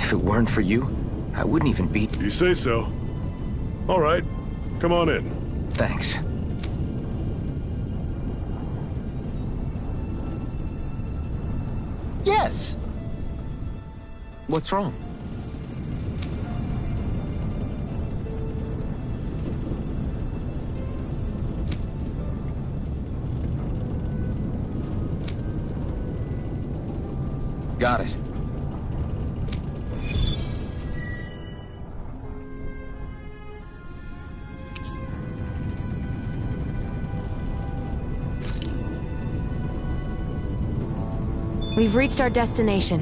If it weren't for you, I wouldn't even be... You say so. All right, come on in. Thanks. Yes! What's wrong? Got it. We've reached our destination.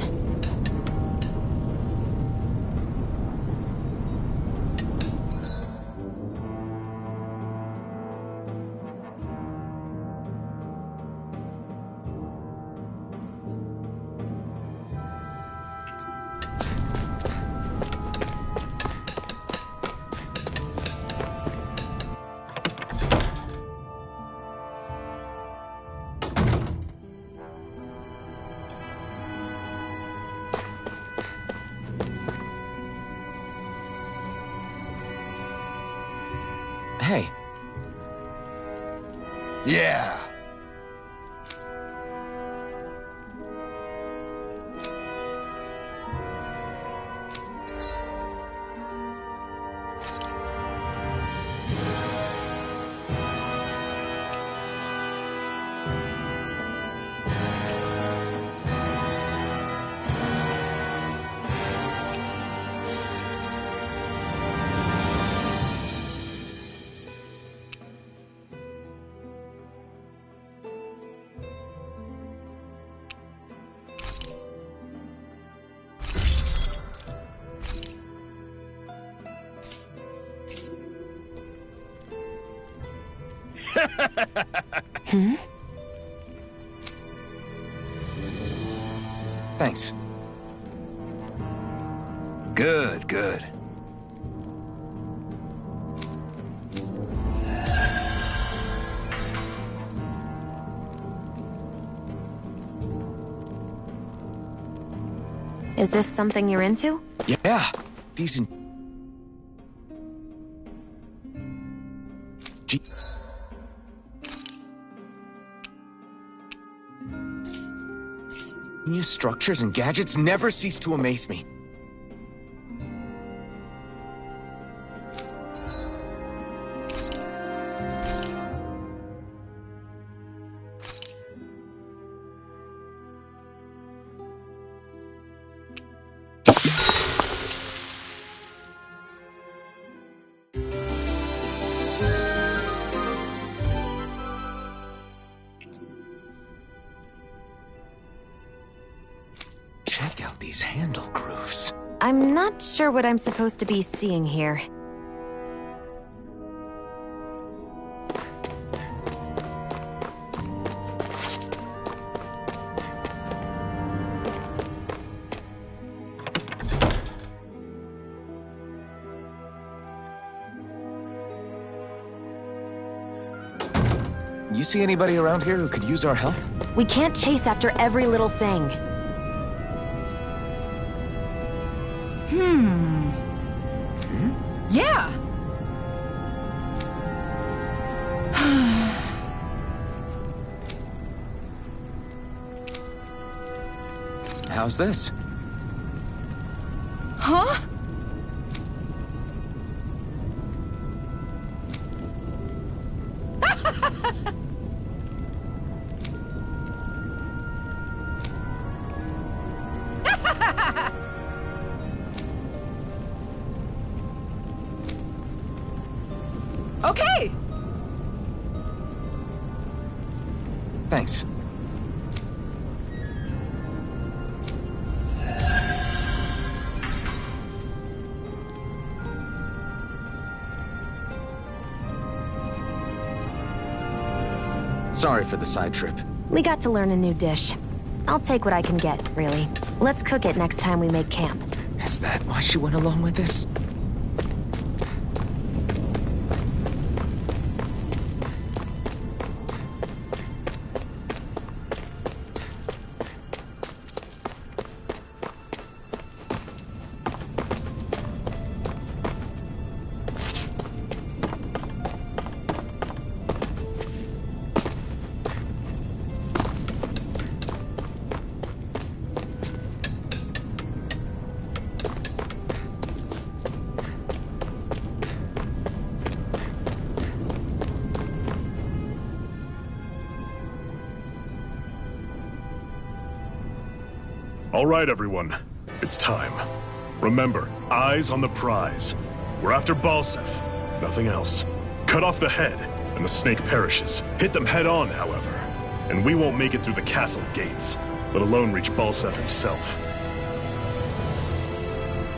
Hey. Yeah. Thanks. Good, good. Is this something you're into? Yeah. Decent. New structures and gadgets never cease to amaze me. Check out these handle grooves. I'm not sure what I'm supposed to be seeing here. You see anybody around here who could use our help? We can't chase after every little thing. Yeah! How's this? Huh? Okay! Thanks. Sorry for the side trip. We got to learn a new dish. I'll take what I can get, really. Let's cook it next time we make camp. Is that why she went along with this? All right, everyone. It's time. Remember, eyes on the prize. We're after Balseph, nothing else. Cut off the head, and the snake perishes. Hit them head on, however, and we won't make it through the castle gates, let alone reach Balseph himself.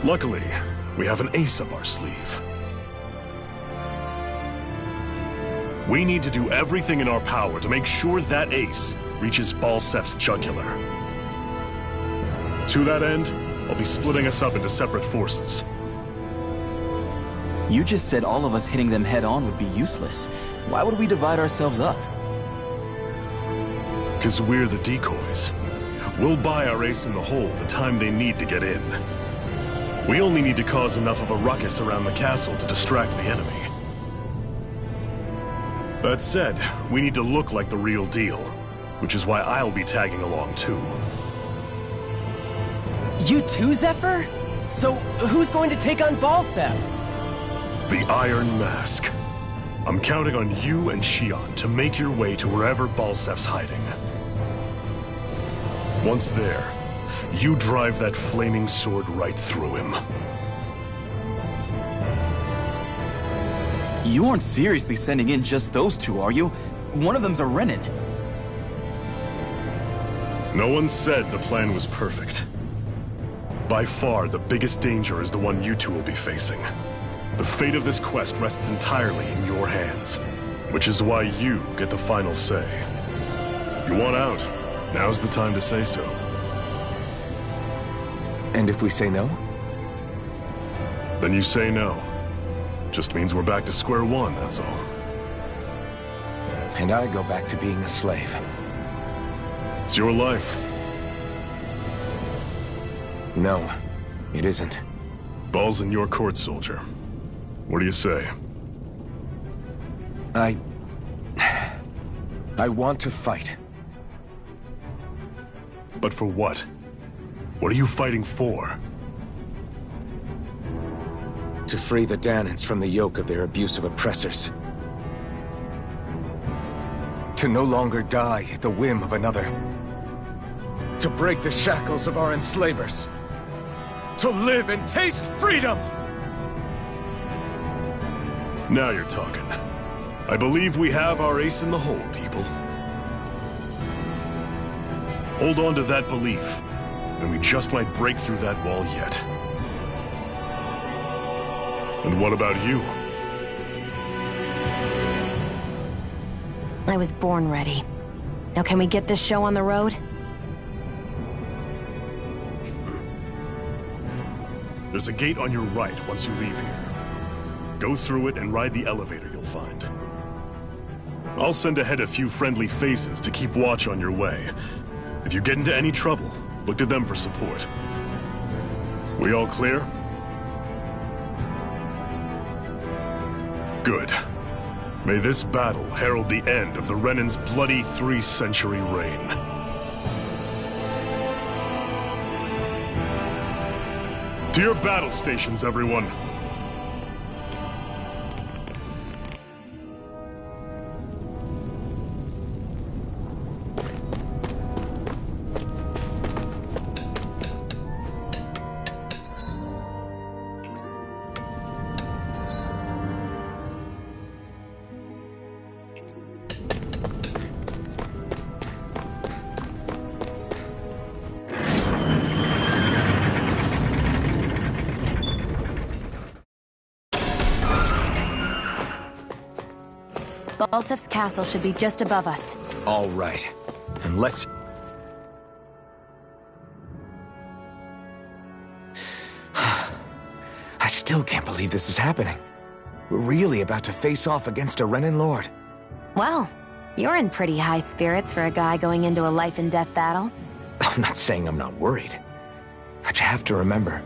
Luckily, we have an ace up our sleeve. We need to do everything in our power to make sure that ace reaches Balseph's jugular. To that end, I'll be splitting us up into separate forces. You just said all of us hitting them head-on would be useless. Why would we divide ourselves up? 'Cause we're the decoys. We'll buy our ace in the hole the time they need to get in. We only need to cause enough of a ruckus around the castle to distract the enemy. That said, we need to look like the real deal, which is why I'll be tagging along too. You too, Zephyr? So, who's going to take on Balseph? The Iron Mask. I'm counting on you and Xion to make your way to wherever Balseph's hiding. Once there, you drive that flaming sword right through him. You aren't seriously sending in just those two, are you? One of them's a Renin. No one said the plan was perfect. By far, the biggest danger is the one you two will be facing. The fate of this quest rests entirely in your hands, which is why you get the final say. You want out? Now's the time to say so. And if we say no? Then you say no. Just means we're back to square one, that's all. And I go back to being a slave. It's your life. No, it isn't. Ball's in your court, soldier. What do you say? I want to fight. But for what? What are you fighting for? To free the Dahnans from the yoke of their abusive oppressors. To no longer die at the whim of another. To break the shackles of our enslavers. To live and taste freedom! Now you're talking. I believe we have our ace in the hole, people. Hold on to that belief, and we just might break through that wall yet. And what about you? I was born ready. Now can we get this show on the road? There's a gate on your right once you leave here. Go through it and ride the elevator you'll find. I'll send ahead a few friendly faces to keep watch on your way. If you get into any trouble, look to them for support. We all clear? Good. May this battle herald the end of the Renan's bloody 3-century reign. To your battle stations, everyone! Balsef's castle should be just above us. All right. And let's... I still can't believe this is happening. We're really about to face off against a Renan Lord. Well, you're in pretty high spirits for a guy going into a life-and-death battle. I'm not saying I'm not worried. But you have to remember,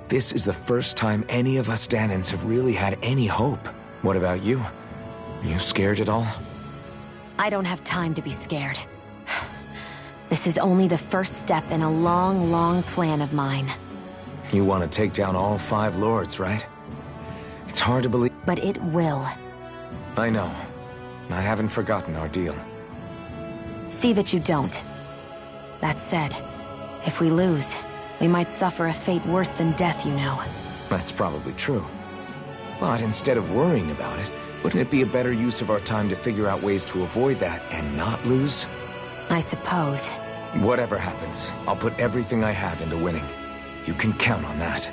this is the first time any of us Danans have really had any hope. What about you? You scared at all? I don't have time to be scared. This is only the first step in a long, long plan of mine. You want to take down all 5 lords, right? It's hard to believe... But it will. I know. I haven't forgotten our deal. See that you don't. That said, if we lose, we might suffer a fate worse than death, you know. That's probably true. But instead of worrying about it, wouldn't it be a better use of our time to figure out ways to avoid that and not lose? I suppose. Whatever happens, I'll put everything I have into winning. You can count on that.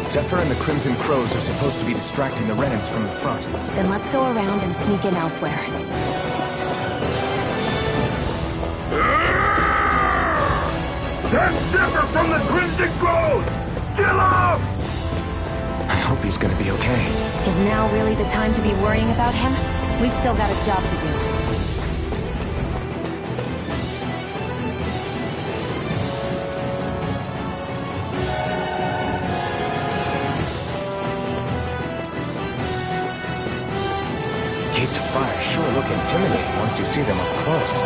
Zephyr and the Crimson Crows are supposed to be distracting the Renans from the front. Then let's go around and sneak in elsewhere. That's Zephyr from the Crimson Crows! Kill him! I hope he's gonna be okay. Is now really the time to be worrying about him? We've still got a job to do. Gates of fire sure look intimidating once you see them up close.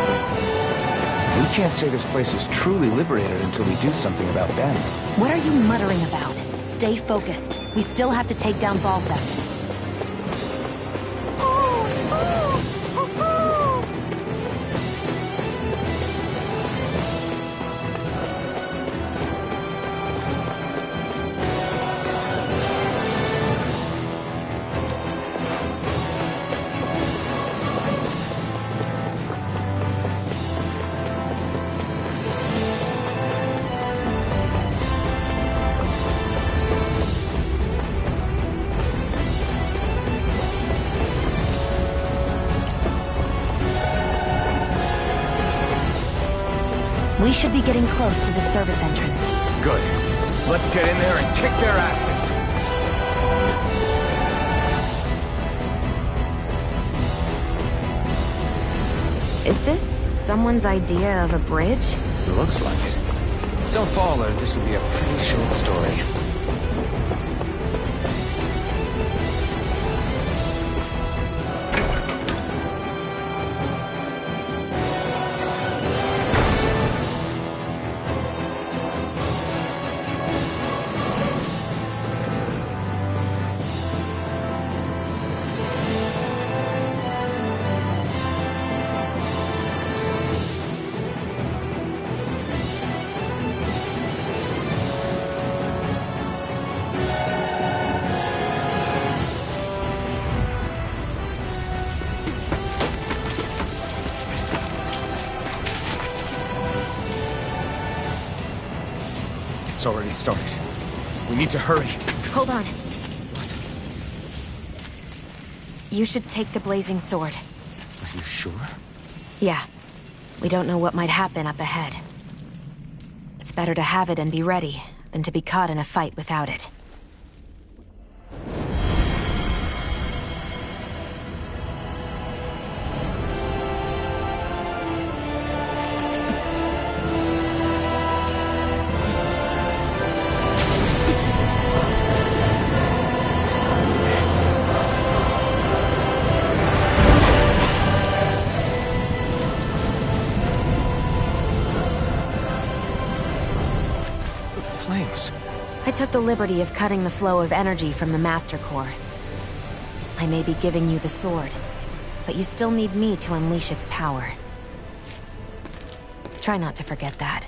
We can't say this place is truly liberated until we do something about them. What are you muttering about? Stay focused. We still have to take down Balsef. We should be getting close to the service entrance. Good. Let's get in there and kick their asses. Is this someone's idea of a bridge? Looks like it. Don't fall or this will be a pretty short story. It's already started. We need to hurry. Hold on. You should take the blazing sword. Are you sure? Yeah. We don't know what might happen up ahead. It's better to have it and be ready than to be caught in a fight without it. Flames. I took the liberty of cutting the flow of energy from the Master Core. I may be giving you the sword, but you still need me to unleash its power. Try not to forget that.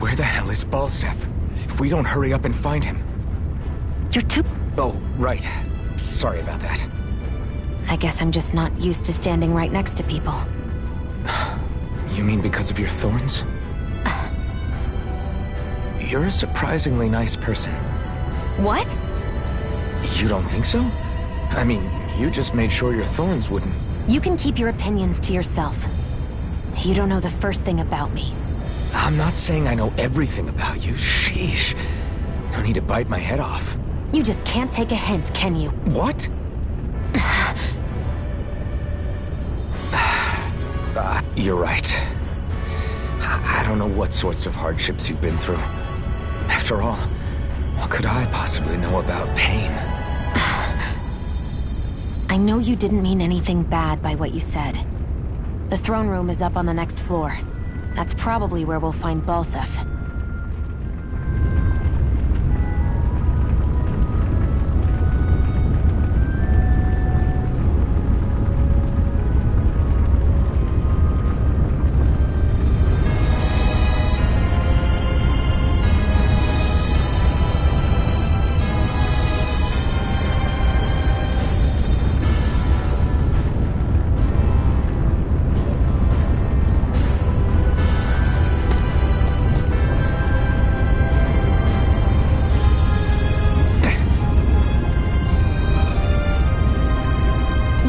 Where the hell is Balseph? If we don't hurry up and find him... You're too... Oh, right. Sorry about that. I guess I'm just not used to standing right next to people. You mean because of your thorns? You're a surprisingly nice person. What? You don't think so? I mean, you just made sure your thorns wouldn't... You can keep your opinions to yourself. You don't know the first thing about me. I'm not saying I know everything about you. Sheesh. No need to bite my head off. You just can't take a hint, can you? What? You're right. I don't know what sorts of hardships you've been through. After all, what could I possibly know about pain? I know you didn't mean anything bad by what you said. The throne room is up on the next floor. That's probably where we'll find Balseph.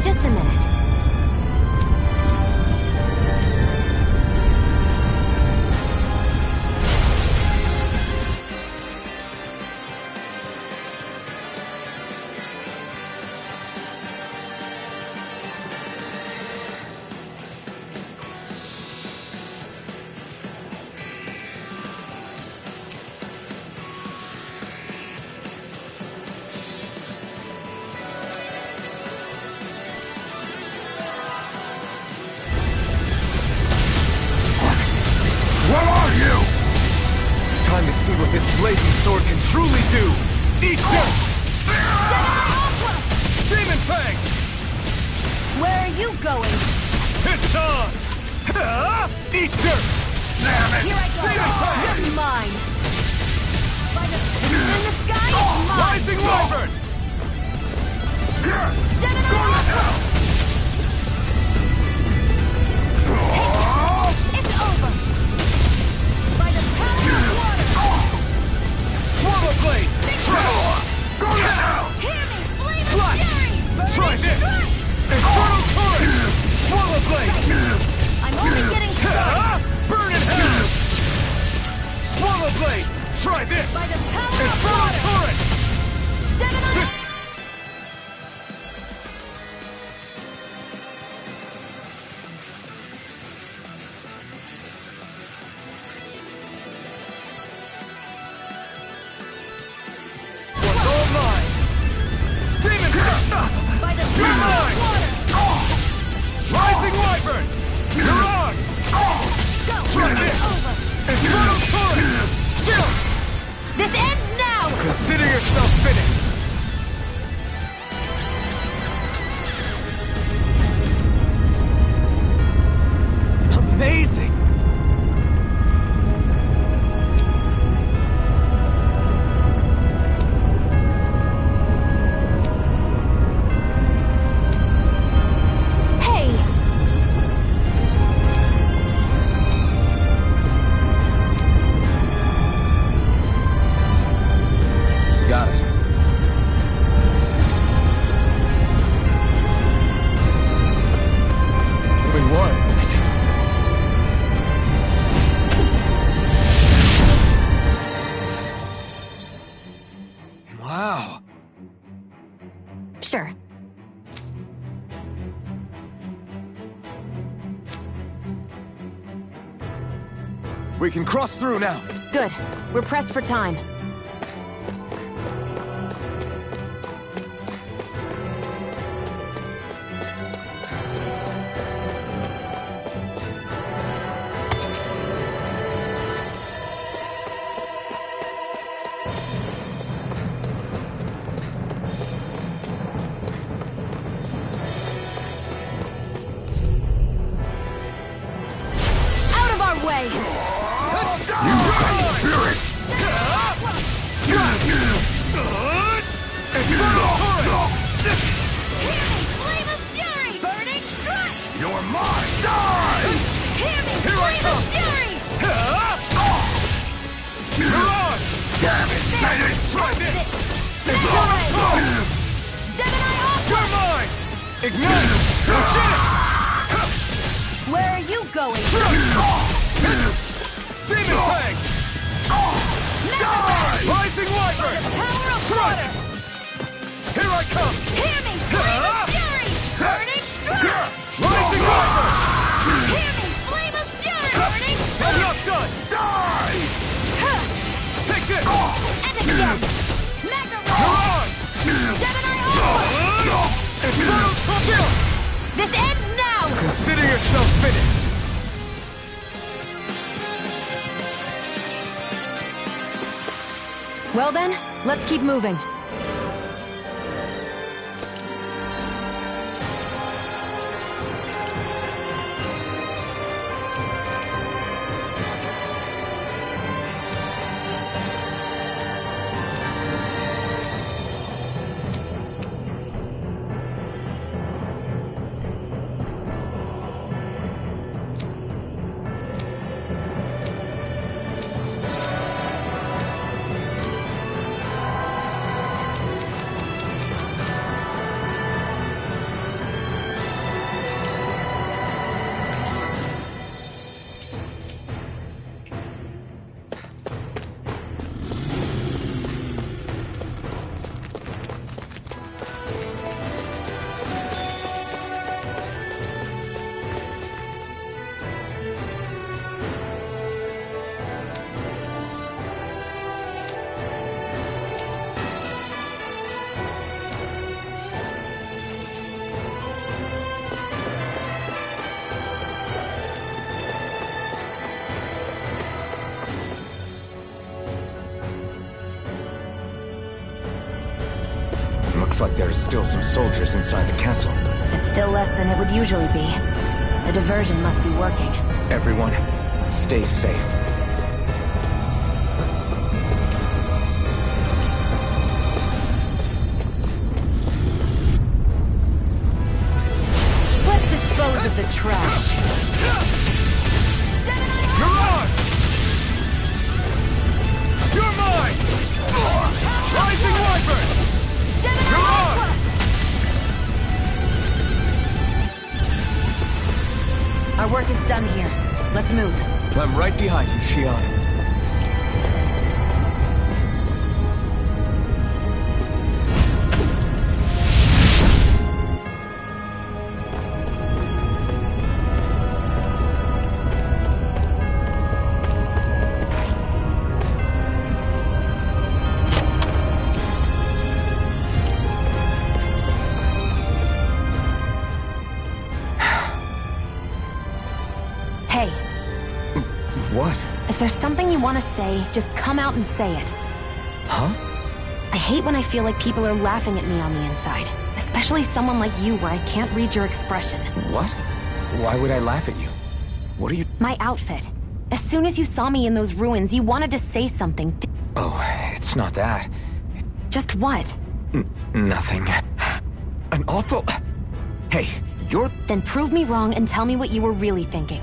Just a minute. Time to see what this blazing sword can truly do! Eat this! Demon Fang! Where are you going? It's on! Eat dirt! Damn it! Here I go! Demon Fang! You're mine! Like a picture in the sky, it's mine! Rising Wyvern! Gemini! Go now! Take We can cross through now. Good. We're pressed for time. Where are you going? Demon Fang! Rising Wyvern! Power of water! Here I come! Hear me! Flame of fury! Burning strike! Rising Wyvern! Hear me! Flame of fury! Burning I'm strike! not done! Take this! And again! Mega You're roll! on! Gemini Alpha! Infernal Chill! This ends now! Consider yourself finished! Well then, let's keep moving. Looks like there's still some soldiers inside the castle. It's still less than it would usually be. The diversion must be working. Everyone, stay safe. Let's dispose of the trash. You're on! You're mine! Rising Wyvern! You're on! Our work is done here. Let's move. I'm right behind you, Shion. Hey, What? if there's something you want to say, just come out and say it. Huh? I hate when I feel like people are laughing at me on the inside. Especially someone like you where I can't read your expression. What? Why would I laugh at you? What are you... My outfit. As soon as you saw me in those ruins, you wanted to say something. Oh, it's not that. Just what? Nothing. An awful... Hey, you're... Then prove me wrong and tell me what you were really thinking.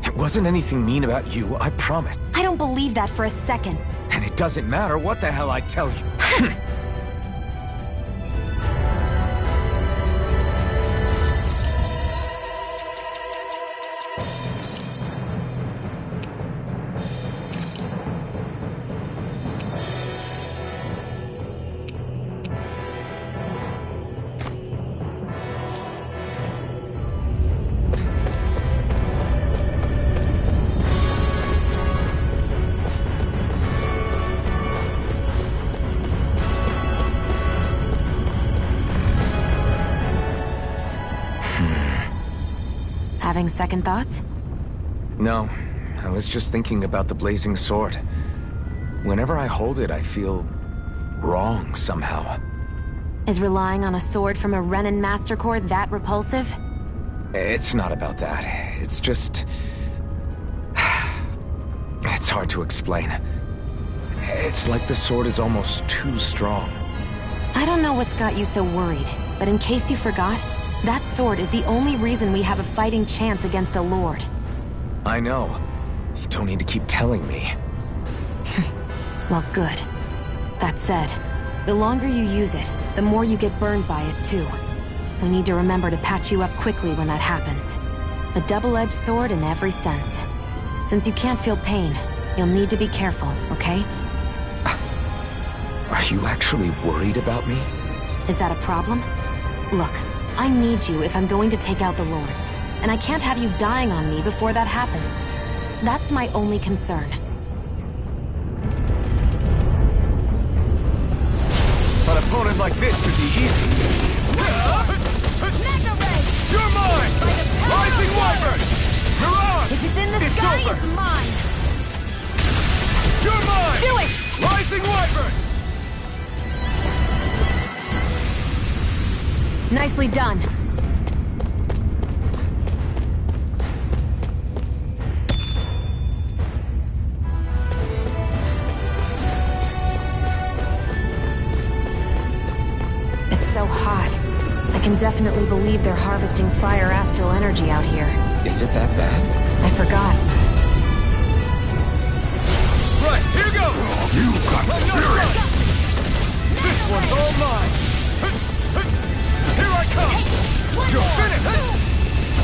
It wasn't anything mean about you, I promise. I don't believe that for a second. And it doesn't matter what the hell I tell you. having second thoughts? No, I was just thinking about the blazing sword. Whenever I hold it, I feel wrong somehow. Is relying on a sword from a Renan Master Core that repulsive? It's not about that. It's just... It's hard to explain. It's like the sword is almost too strong. I don't know what's got you so worried, but in case you forgot, that sword is the only reason we have a fighting chance against a Lord. I know. You don't need to keep telling me. Well, good. That said, the longer you use it, the more you get burned by it, too. We need to remember to patch you up quickly when that happens. A double-edged sword in every sense. Since you can't feel pain, you'll need to be careful, okay? Are you actually worried about me? Is that a problem? Look, I need you if I'm going to take out the Lords, and I can't have you dying on me before that happens. That's my only concern. An opponent like this should be easy. Mega Ray! You're mine! Rising Wyvern! Mirage! If it's in the It's sky, over. it's mine! You're mine! Do it! Rising Wyvern! Nicely done. It's so hot. I can definitely believe they're harvesting fire astral energy out here. Is it that bad? I forgot. Right, here goes! You got spirit! This one's all mine! Here I come! You're finished!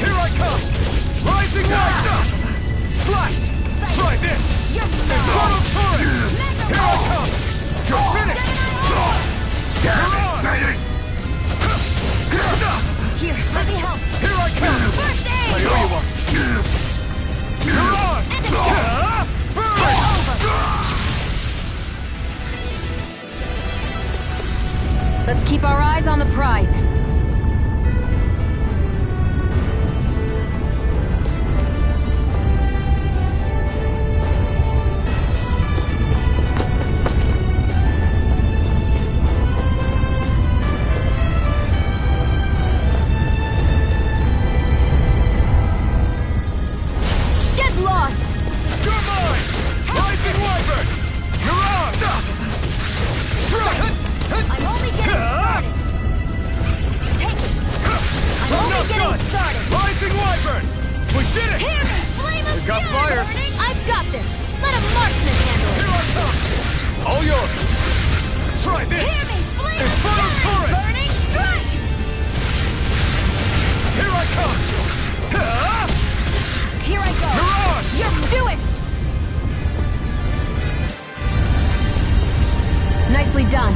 Here I come! Rising Wyvern! Slash! Try this! Infernal Torrent! Here I come! You're finished! Mirage! Here, let me help! Here I come! First aid! I owe you one! Mirage! Let's keep our eyes on the prize. Get lost! You're mine! Rising Wyvern! Mirage! Strike! I'm only getting started! Take it! I'm only Enough getting done! started! Rising Wyvern! We did it! Hear me! Flame of We've got fury, fires. burning! I've got this! Let a marksman handle it! Here I come! All yours! Try this! Hear me! Flame of Infernal fury, Torrent! burning! Strike! Here I come! Here I go! Mirage! Do it! Nicely done.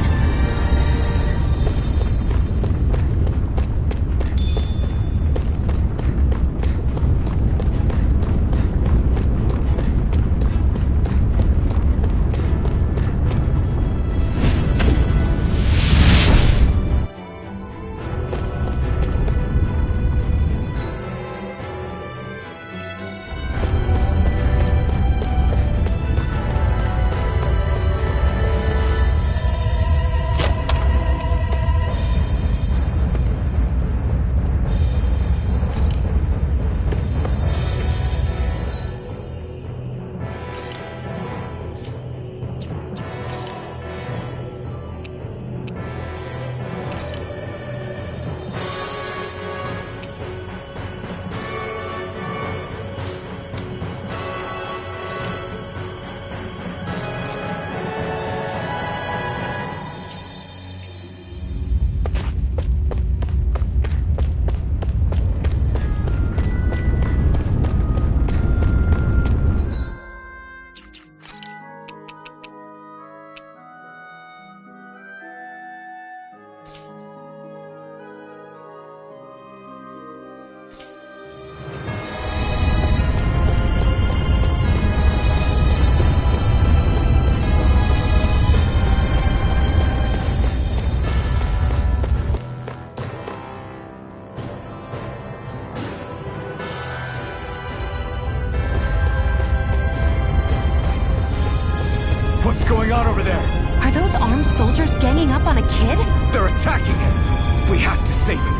What's going on over there? Are those armed soldiers ganging up on a kid? They're attacking him! We have to save him!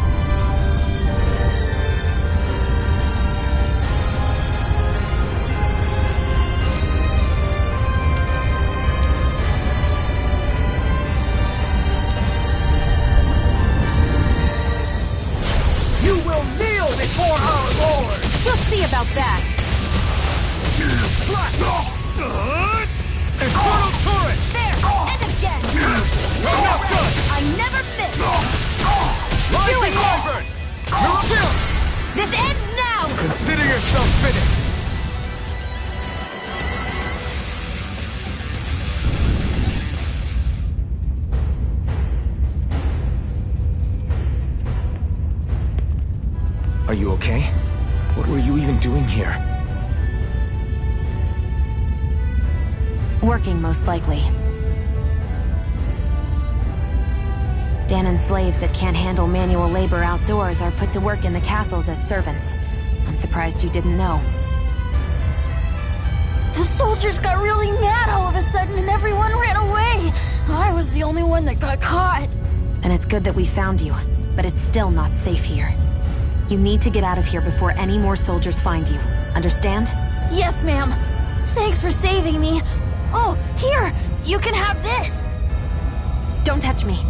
You will kneel before our Lord! We'll see about that. Infernal turret! There! And again! You're not done! I never miss! Do it! Wyvern! You're killed! This ends now! Consider yourself finished! Are you okay? What were you even doing here? Working, most likely. Danan's slaves that can't handle manual labor outdoors are put to work in the castles as servants. I'm surprised you didn't know. The soldiers got really mad all of a sudden and everyone ran away! I was the only one that got caught! And it's good that we found you, but it's still not safe here. You need to get out of here before any more soldiers find you. Understand? Yes, ma'am! Thanks for saving me! Oh, here! You can have this! Don't touch me.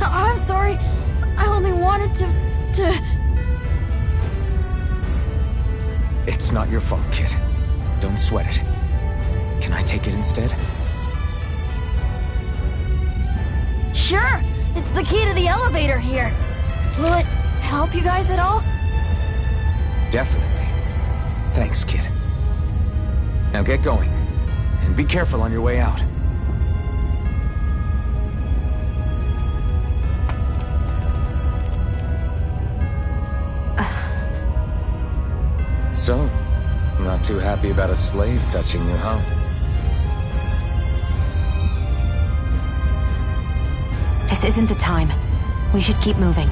I'm sorry. I only wanted to... It's not your fault, kid. Don't sweat it. Can I take it instead? Sure! It's the key to the elevator here. Will it help you guys at all? Definitely. Thanks, kid. Now get going. And be careful on your way out. So, not too happy about a slave touching you, huh? This isn't the time. We should keep moving.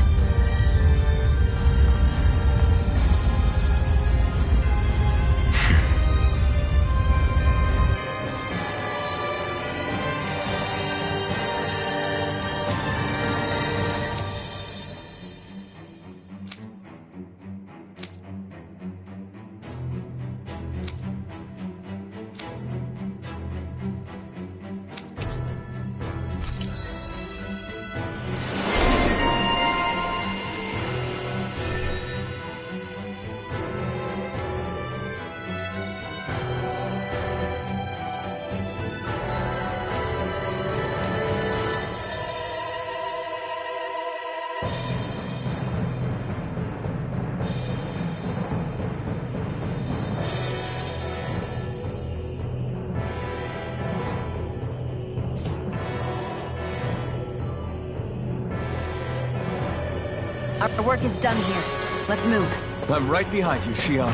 Our work is done here. Let's move. I'm right behind you, Shion.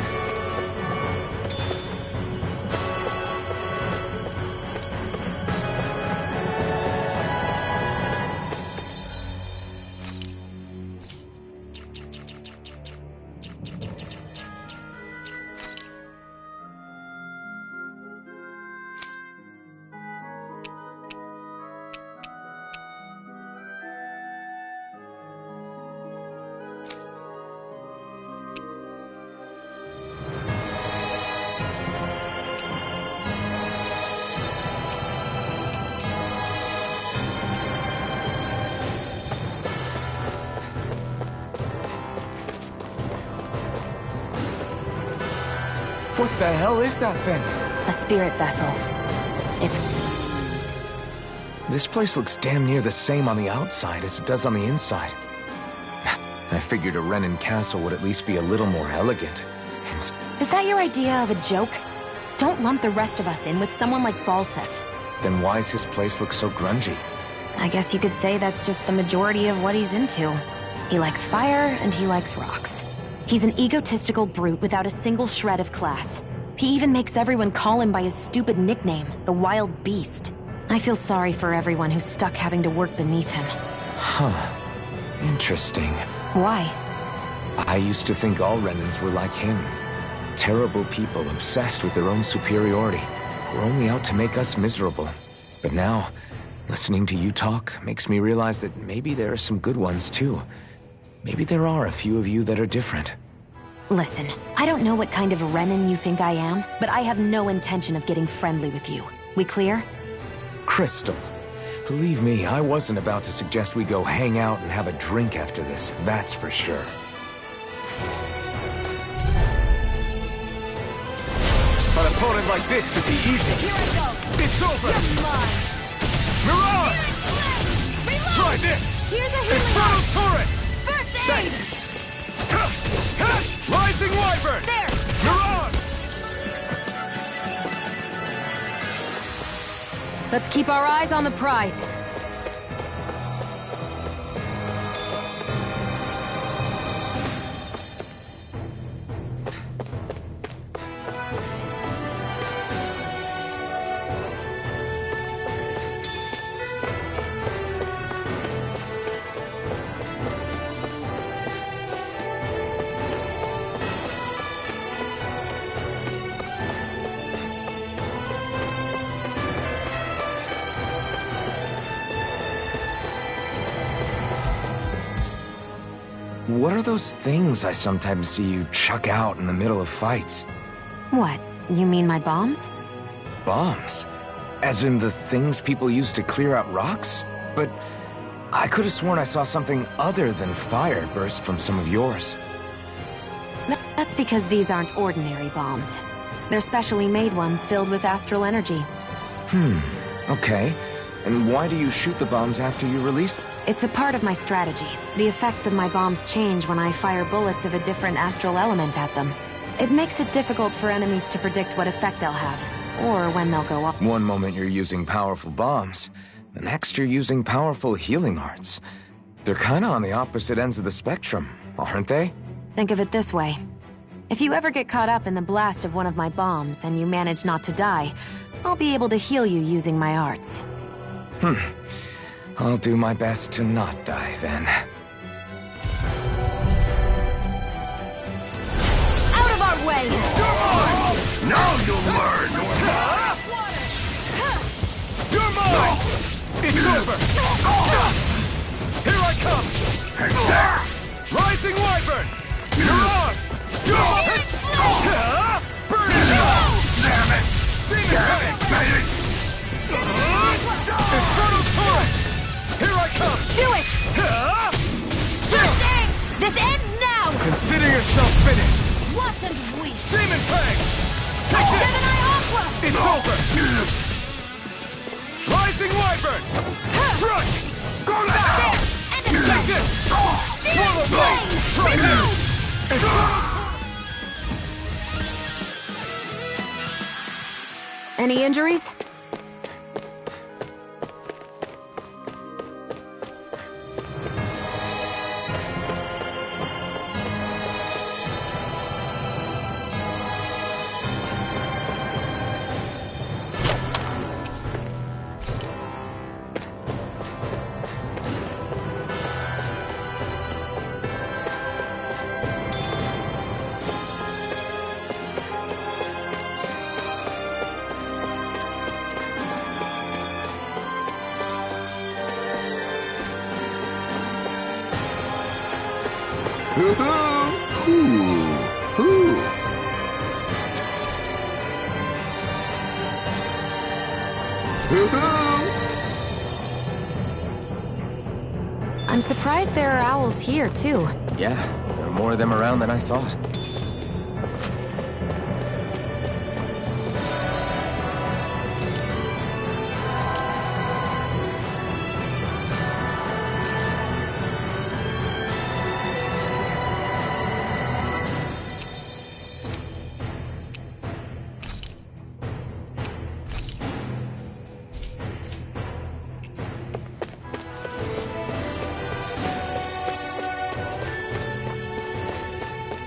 What the hell is that thing? A spirit vessel. It's... This place looks damn near the same on the outside as it does on the inside. I figured a Renan castle would at least be a little more elegant. Is that your idea of a joke? Don't lump the rest of us in with someone like Balseph. Then why's his place look so grungy? I guess you could say that's just the majority of what he's into. He likes fire, and he likes rocks. He's an egotistical brute without a single shred of class. He even makes everyone call him by his stupid nickname, the Wild Beast. I feel sorry for everyone who's stuck having to work beneath him. Huh. Interesting. Why? I used to think all Renans were like him. Terrible people obsessed with their own superiority, who were only out to make us miserable. But now, listening to you talk makes me realize that maybe there are some good ones too. Maybe there are a few of you that are different. Listen, I don't know what kind of Renan you think I am, but I have no intention of getting friendly with you. We clear? Crystal, believe me, I wasn't about to suggest we go hang out and have a drink after this, that's for sure. An opponent like this should be easy. Here I go. It's over! You're mine. Mirage! Reload! Try this! Here's a healing Infernal heart. Turret! First aid! Thanks! Rising Wyvern! There! Mirage! Let's keep our eyes on the prize. What are those things I sometimes see you chuck out in the middle of fights? What? You mean my bombs? Bombs? As in the things people use to clear out rocks? But I could have sworn I saw something other than fire burst from some of yours. That's because these aren't ordinary bombs. They're specially made ones filled with astral energy. Okay. And why do you shoot the bombs after you release them? It's a part of my strategy. The effects of my bombs change when I fire bullets of a different astral element at them. It makes it difficult for enemies to predict what effect they'll have, or when they'll go off. One moment you're using powerful bombs, the next you're using powerful healing arts. They're kinda on the opposite ends of the spectrum, aren't they? Think of it this way. If you ever get caught up in the blast of one of my bombs and you manage not to die, I'll be able to heal you using my arts. I'll do my best to not die then. Out of our way! Now you'll learn! You're mine! It's over! Here I come! Rising Wyvern! Mirage! Burn it! Damn it! Demon Fang! Infernal Torrent! Here I come! Do it! First aid! This ends now! Consider yourself finished! What and we? Demon Fang! Take this! Gemini Aqua! It's over! Rising Wyvern! Strike! Go now! There! And a Take this! Swallow Blade! Try this! Any injuries? I'm surprised there are owls here, too. Yeah, there are more of them around than I thought.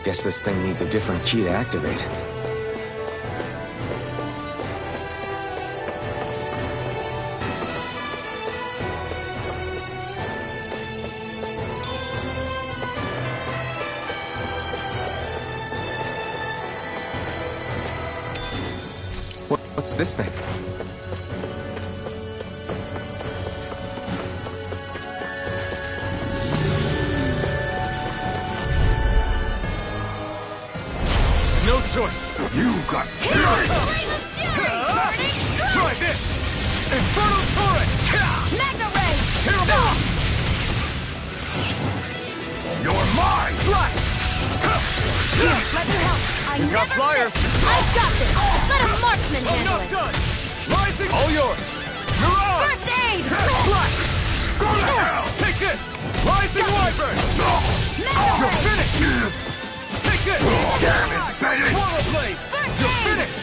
Guess this thing needs a different key to activate. What's this thing? No choice. You got fury! Try this! Infernal Torrent! Magna Ray! Here we You're mine! Slash! Here, let me help. I You got never flyers. miss. I've got this. Let a marksman I'm handle not it. done! Rising! All yours! Mirage! First aid! Slash! Go to hell! Take this! Rising Wyvern! Magna You're Ray! finished! Take this! Damn it, baby! Swallow Blade! First You're aid! finished!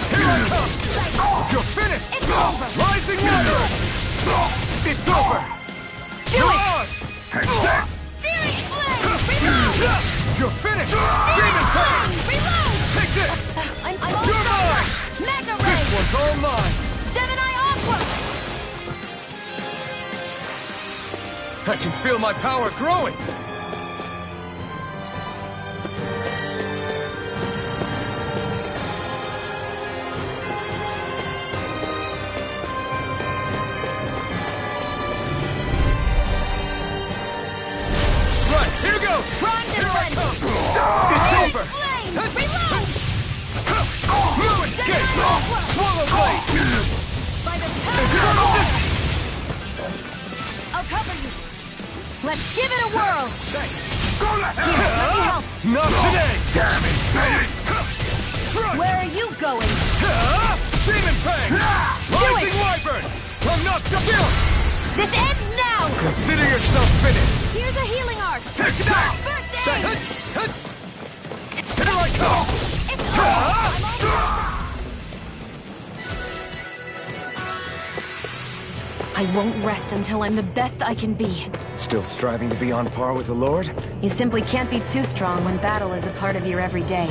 Here I come! You're finished! It's over! Rising Wyvern! It's over! Do it! Mirage! Searing Flame! Reload! You're finished! Demon Pain! Reload! Take this! I'm You're mine! Magna This Ray! one's all mine! Gemini Aqua! I can feel my power growing! Right, here goes! Prime Here I come! Defense! It's Searing over! Flame! Reload! No escape! Swallow Blade! By the Infernal power! Dis- I'll cover you! Let's give it a whirl! Go to Here, let me hell! help! Not today! Damn it, baby! Strike! Where are you going? Demon Fang! Rising Wyvern! I'm not still! This ends now! Consider yourself finished! Here's a healing art! Take that! First That aid! Here I come! It's over! I'm on I won't rest until I'm the best I can be. Still striving to be on par with the Lord? You simply can't be too strong when battle is a part of your everyday.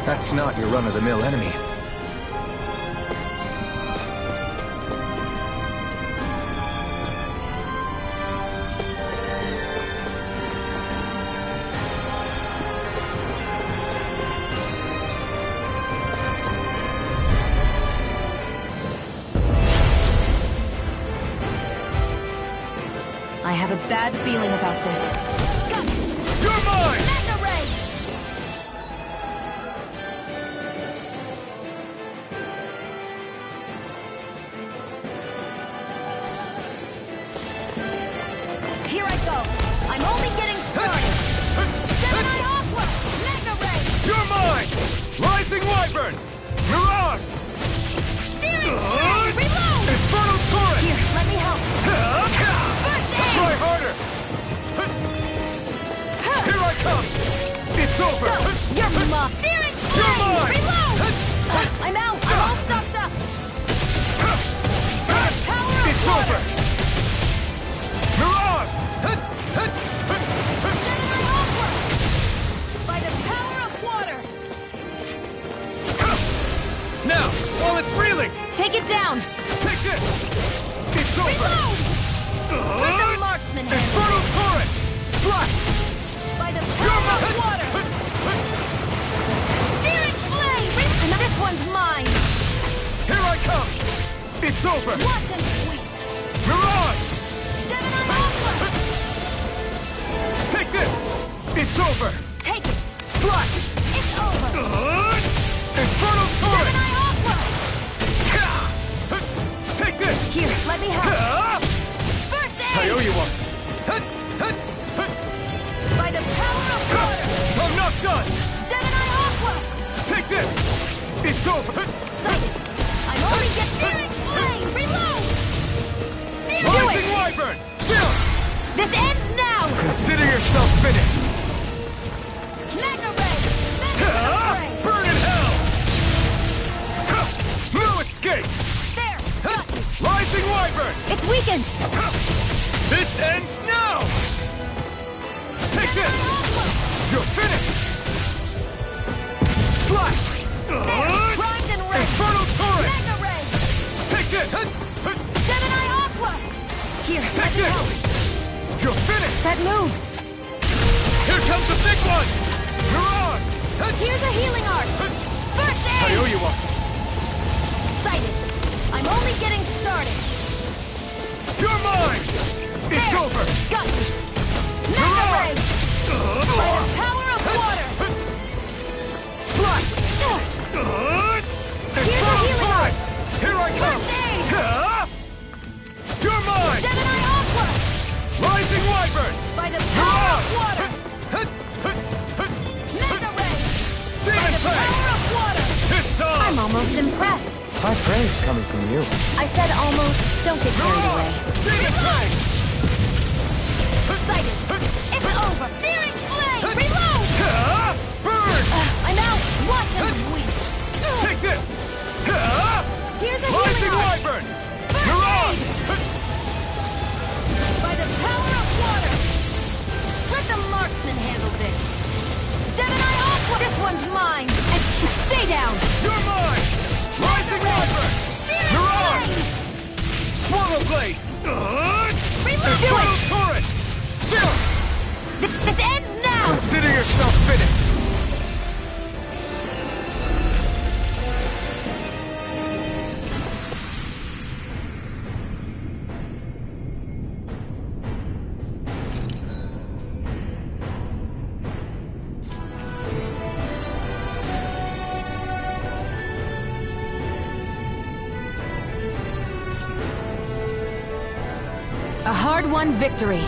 That's not your run-of-the-mill enemy. I have a bad feeling about this. You're mine! Magna Ray! Here I go! I'm only getting started! Gemini Aqua! Magna Ray! You're mine! Rising Wyvern! Mirage! Searing Flame! Reload! Infernal Torrent! Here, let me help! First aid! Try harder! Here I come! It's over! You're muffed! Searing You're Flame! mine! Reload! I'm out! I'm all stuffed up! Power of It's water! over! Mirage! Gemini Aqua! By the power of water! Now, while it's reeling, Take it down! take this! It's over! Reload! With the marksman handle! Infernal Torrent! Slash! By the You're power of mine! water! Searing Flame! This one's mine! Here I come! It's over! Watch and sweep! Mirage! Gemini Aqua! Take this! It's over! Take it! Slash! It's over! Infernal Torrent! Gemini Aqua! Take this! Here, let me help! First I aid! owe you one! over! Sighted! I'm only getting... Searing flame! Reload! Rising Wyvern! Shield! This ends now! Consider yourself finished! Mega Ray! Mega Ray! Burn in hell! No escape! There! Got you! Rising Wyvern! It's weakened! This ends now! Take this! You're finished! Slice! Primed and ready! Infernal Torrent! Mega Ray! Take this! Gemini Aqua! Here, Take this! You're finished! that move! Here comes the big one! You're on! Here's a healing art! First I aid! owe you one! Sighted! I'm only getting started! You're mine! It's There. over! Got you! Mega Ray! By the power of water! Slice! Here's a healing art! Here I come! First aid! You're mine! Gemini Aqua! Rising Wyvern! By the power of water! Mega Ray! By Demon the Plague! power of water! It's on! I'm almost impressed. High praise coming from you. I said almost. Don't get carried away. Demon Plague! Sighted! It's over! Searing flame! Reload! Burn! I'm out! Watch and weep! Take this! Here's a Rising healing art! Wyvern! You're on! By the power of water! Let the marksman handle this! Gemini Aqua! This one's mine! And stay down! You're mine! Rising Wyvern! Searing You're on! flame! Swallow Blade! Reload! Do Infernal it! Torrent! Shield! This ends now! Consider yourself finished! A hard-won victory.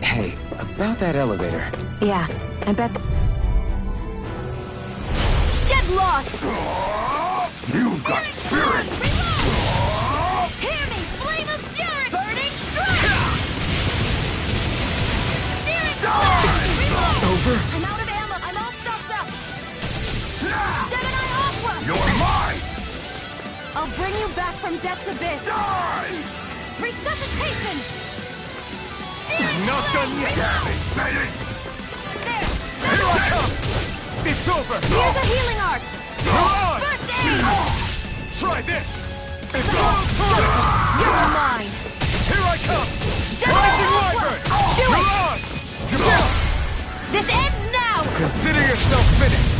Hey, about that elevator. Yeah, I bet... Get lost! You've got spirit! Hear me! Flame of fury! Burning strike! Searing flame! Reload! Over? I'm out of ammo! I'm all stuffed up! Gemini Aqua! You're mine! I'll bring you back from Death's Abyss! Die! Resuscitation! Not done yet! Ready? There! Here I come! It's over! Here's a healing art! You're on! First aid! Try this! It's You're mine! Here I come! Gemini Rising Aqua! Wyvern! Do You're it! on! You're on! Consider yourself finished!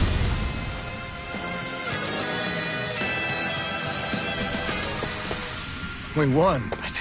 We won, but...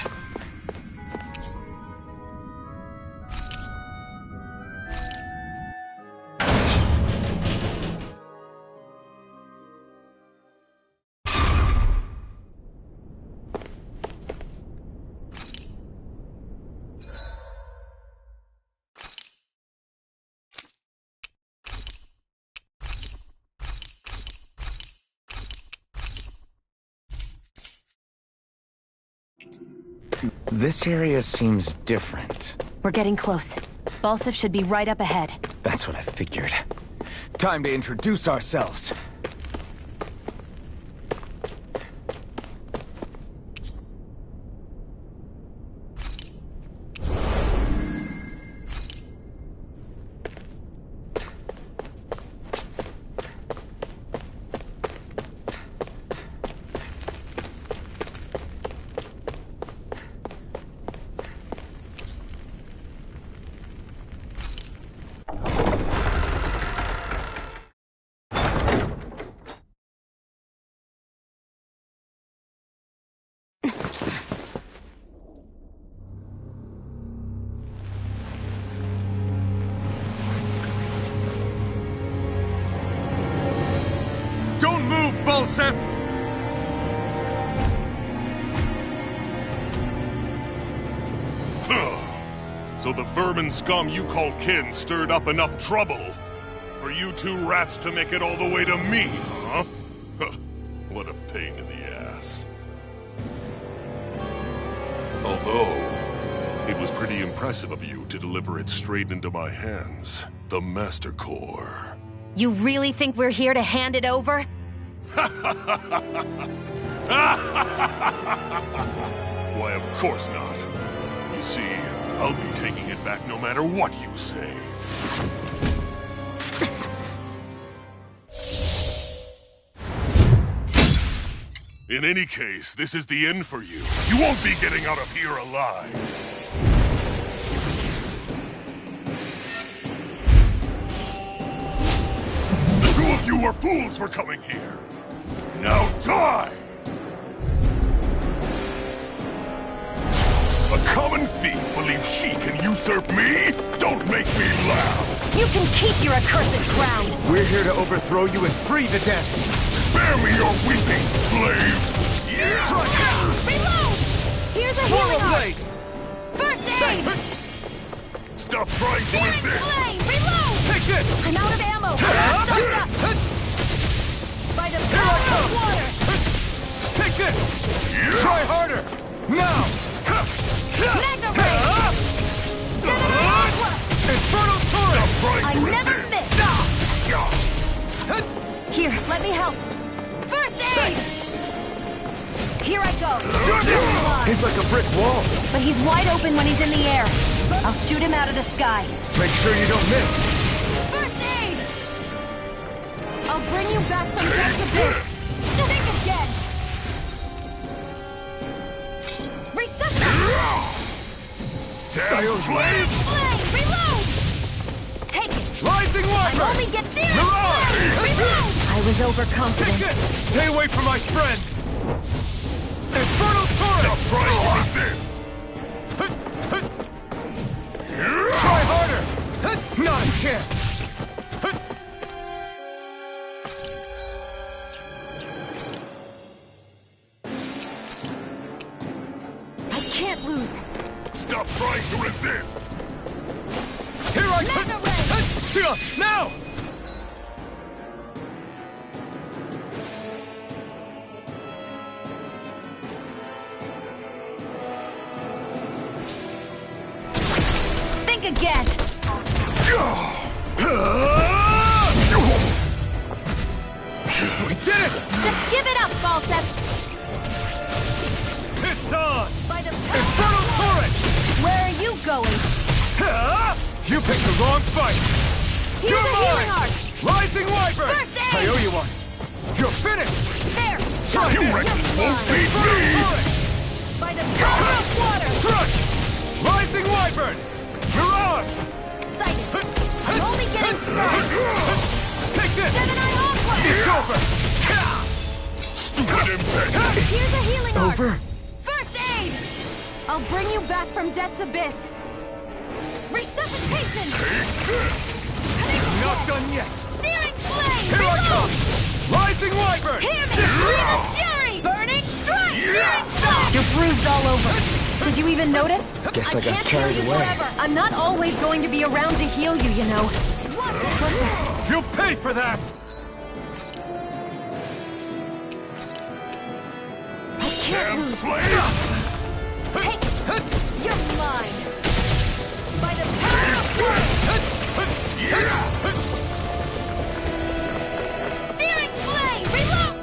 This area seems different. We're getting close. Balsif should be right up ahead. That's what I figured. Time to introduce ourselves. Balsif! So the vermin scum you call kin stirred up enough trouble for you two rats to make it all the way to me, huh? What a pain in the ass. Although, it was pretty impressive of you to deliver it straight into my hands. The Master Core. You really think we're here to hand it over? Why, of course not. You see, I'll be taking it back no matter what you say. In any case, this is the end for you. You won't be getting out of here alive. The two of you were fools for coming here. Now die! A common thief believes she can usurp me? Don't make me laugh! You can keep your accursed crown! We're here to overthrow you and free the dead! Spare me your weeping, slave! Yeah! Reload! Here's a healing art! First aid! Stop trying to Searing resist! flame! Reload! Take this! I'm out of ammo! Stocked up! By the power of water! Take this! Try harder! Now! Mega Ray! Infernal Torrent! I never miss! Here, let me help! First aid! Here I go! He's like a brick wall. But he's wide open when he's in the air. I'll shoot him out of the sky. Make sure you don't miss. First aid! I'll bring you back from death to this! Think again! Resuscitate! Damn slave! Flame! Reload! Take it! Rising I Wyvern! only get searing Mirage! flame! Reload! I was Take overconfident. this! Stay away from my friends! Infernal Torrent! Stop trying to resist! Try harder! Not a chance! I can't lose! Stop trying to resist! Here I Mega Ray! Now! Think again! We did it! Just give it up, Balsep! It's on! By the Infernal Torrent! Where are you going? You picked the wrong fight! Here's You're a healing mine! art! Rising Wyvern! First aid! I owe you one! You're finished! There! Try You this! reckon you won't beat Infernal me? Torrent! By the power of water! Crush! Rising Wyvern! Mirage! Sighted! I'm only getting started! It's over! Stupid impediment! Here's a healing arc. Over? First aid! I'll bring you back from Death's Abyss. Resuscitation! Not done yet! Searing flame! Here I Reload! come! Rising Wyvern! Hear me! Flame of fury! Burning strike! Searing flame! You're bruised all over. Did you even notice? Guess I got can't carried heal you away. forever. I'm not always going to be around to heal you, you know. What? You'll pay for that! I can't lose. Take it! You're mine! By the power of Searing flame! Reload!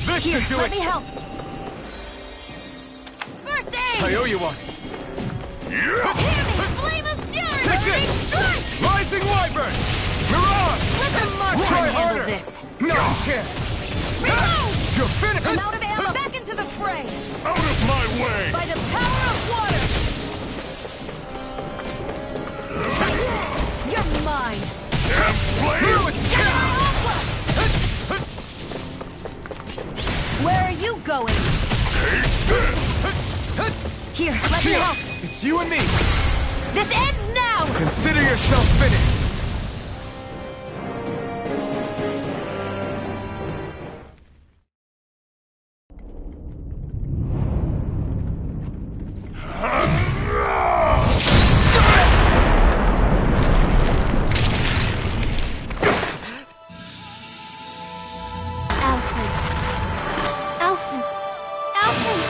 This Here, should do let it! me help. First aid! I owe you one. Hear me! Flame of fury! Take Burning this! strike! Rising Wyvern! Mirage! Let the marksman Try handle harder! this. No chance! Reload! You're finished! I'm out of ammo. Back into the fray! Out of my way! By the power of water! You're mine! Damn flame! Where are you going? Take this! Here, let me help. It's you and me! This ends now! Consider yourself finished! Alfred. Alfred. Alfred!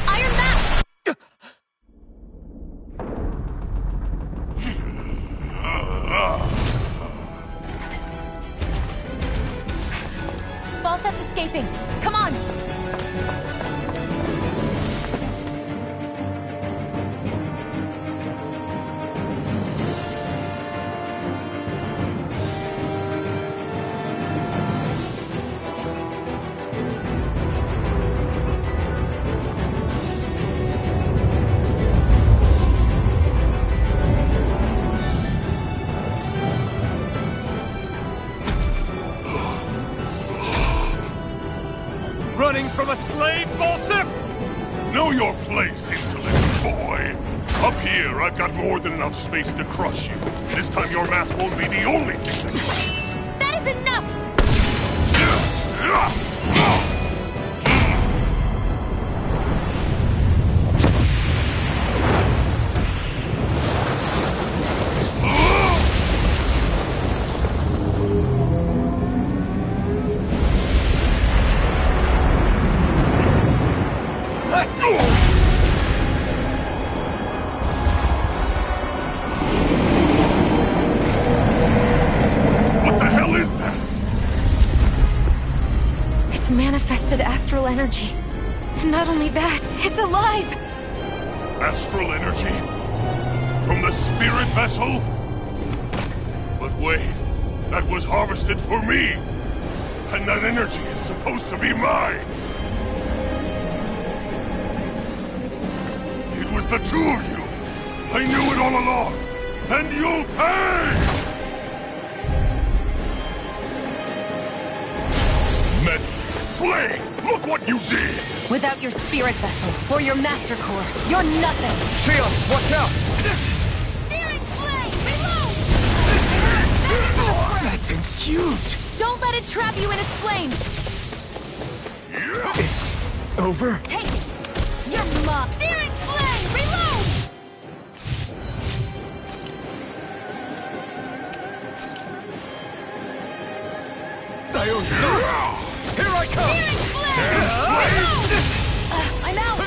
Iron Mask! Falstaff's escaping. Come on! Running from a slave, Balsif? Know your place, insolent boy! Up here, I've got more than enough space to crush you. This time your mask won't be the only thing that breaks. That is enough! What the hell is that? It's manifested astral energy. And not only that, it's alive! Astral energy? From the spirit vessel? But wait, that was harvested for me! And that energy is supposed to be mine! It was the two of you! I knew it all along! And you'll pay! Slave! Look what you did! Without your spirit vessel, or your master core, you're nothing! Shield, watch out! Searing flame! Reload! That thing's huge! Don't let it trap you in its flames! It's over? Take it! You're mine! Searing flame! Reload! Here I come! Searing flame! I'm out!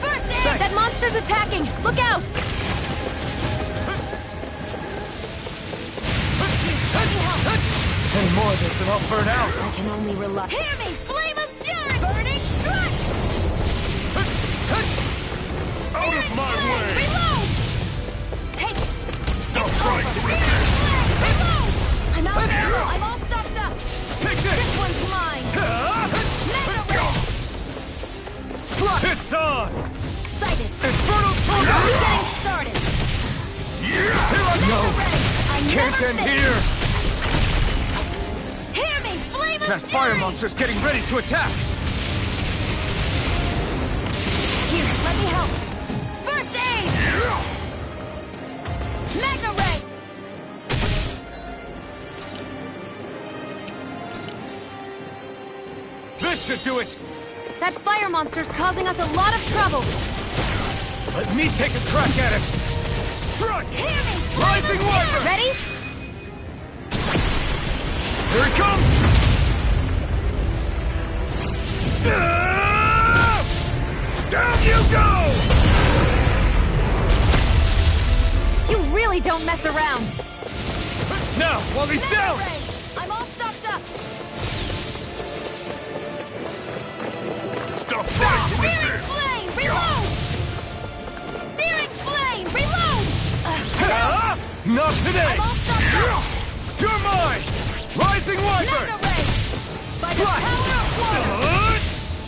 First aid! That monster's attacking! Look out! Let me help! Any more of this and I'll burn out! I can only rely. Hear me! Flame of fury! Burning strike! Out of my way! Reload! Take it! Stop trying to Searing resist! flame! Reload! I'm out of ammo! I'm all stuffed up! Take This this! one's mine! Mega ray! Slap it! on! Sighted. Infernal Tornado! Getting started. Here I go! I Can't never end miss. here! Hear me, flame of That fury. fire monster's getting ready to attack! Here, let me help. First aid. Mega ray. This should do it! That fire monster's causing us a lot of trouble. Let me take a crack at it! Strike! Hear me, Rising Wyvern! Ready? Here it comes! Down you go! You really don't mess around. Now, while he's Mega down! ray. I'm all stocked up. Stop trying to Searing resist! flame, reload. Searing flame, reload. Not today! I'm all stocked up. You're mine! Rising Wyvern! Mega ray. By the Strike! power of water.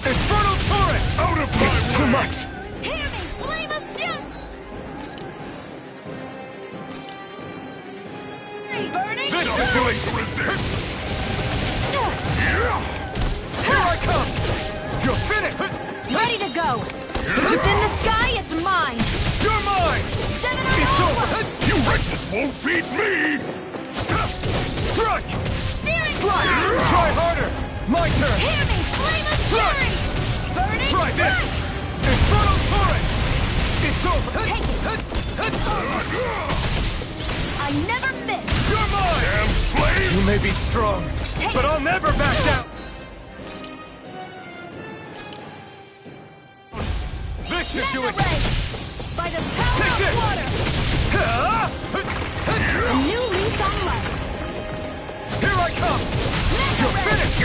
Infernal Torrent! Out of my It's too way! much! Hear me, flame of fury. Burning. This Stop is trying doing... to resist! Here I come! You're finished! Ready to go. It's in the sky, it's mine. You're mine! Gemini It's Alpha. over! You wretches won't beat me! Strike! Searing Slide! flame. Try harder! My turn! Hear me, flame of Strike. fury. Burning. Try this! strike. Infernal Torrent! It's over! Take it. I never miss. You're mine! Damn slave! You may be strong, Take but it. I'll never back down! This should do Mega it! ray. By the power Take of this. water. A new lease on life. Here I come! Mega You're ray. finished!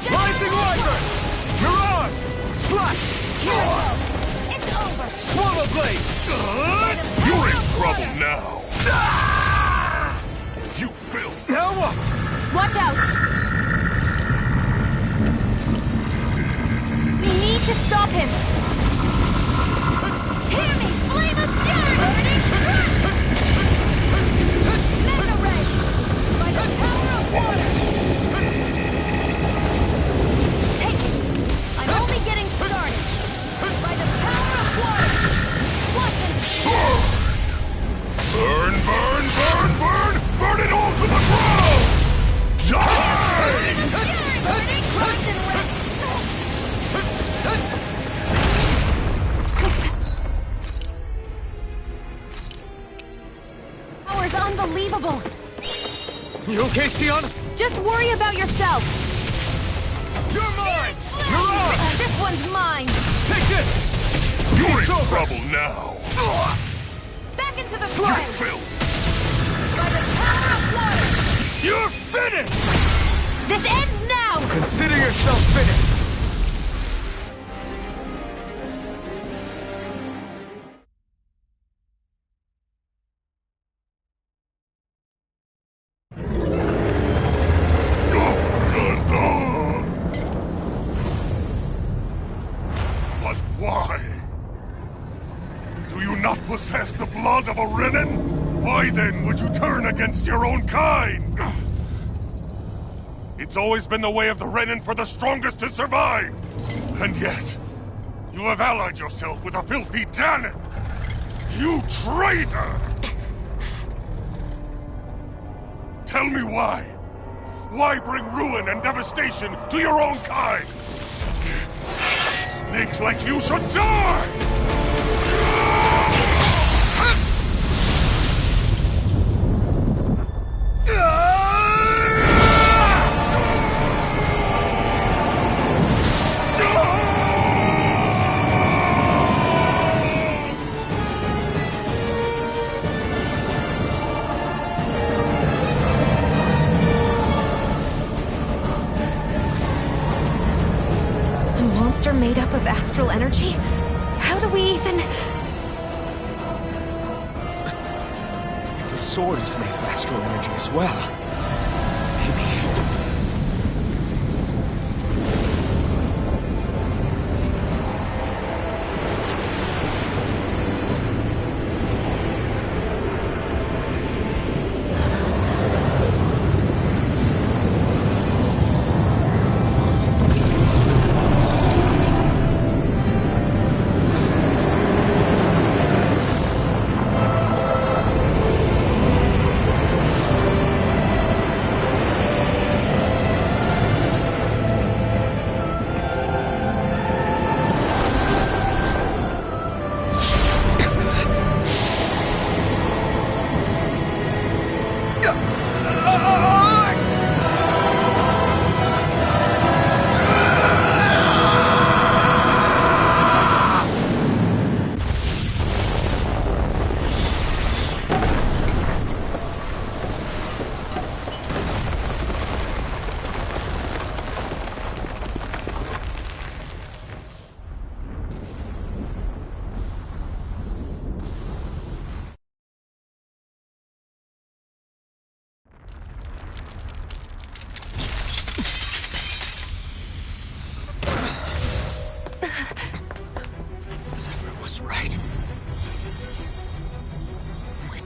Rising Wyvern! Mirage! Slash! Here I go. It's over. Swallow Blade! You're in trouble now! You filth! Now what? Watch out. We need to stop him. Hear me, flame of fury. Mega ray. By the power of water. Take it. I'm only getting started. By the power of water. Watch him. Burn, burn, burn, burn! Burn it all to the ground! Die! Fury burning, crossed and red. Power's unbelievable. You okay, Sion? Just worry about yourself. You're mine! Flame. Mirage! This one's mine. Take this! You're It's in over. trouble now! Back into the You fray. filth! By the power of water. You're finished! This ends now. Consider yourself finished! But why? Do you not possess the blood of a Renan? Why then would you turn against your own kind? It's always been the way of the Renan for the strongest to survive! And yet, you have allied yourself with a filthy Danon! You traitor! Tell me why? Why bring ruin and devastation to your own kind? Snakes like you should die! A monster made up of astral energy? How do we even... If the sword is made of astral energy as well, maybe...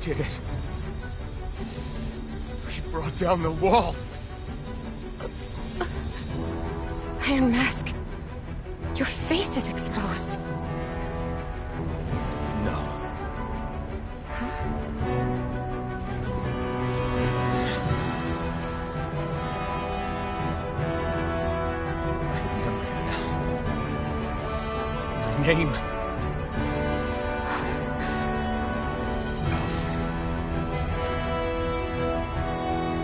did it. We brought down the wall. Iron Mask, your face is exposed. No. I remember it now. My name. Alphen.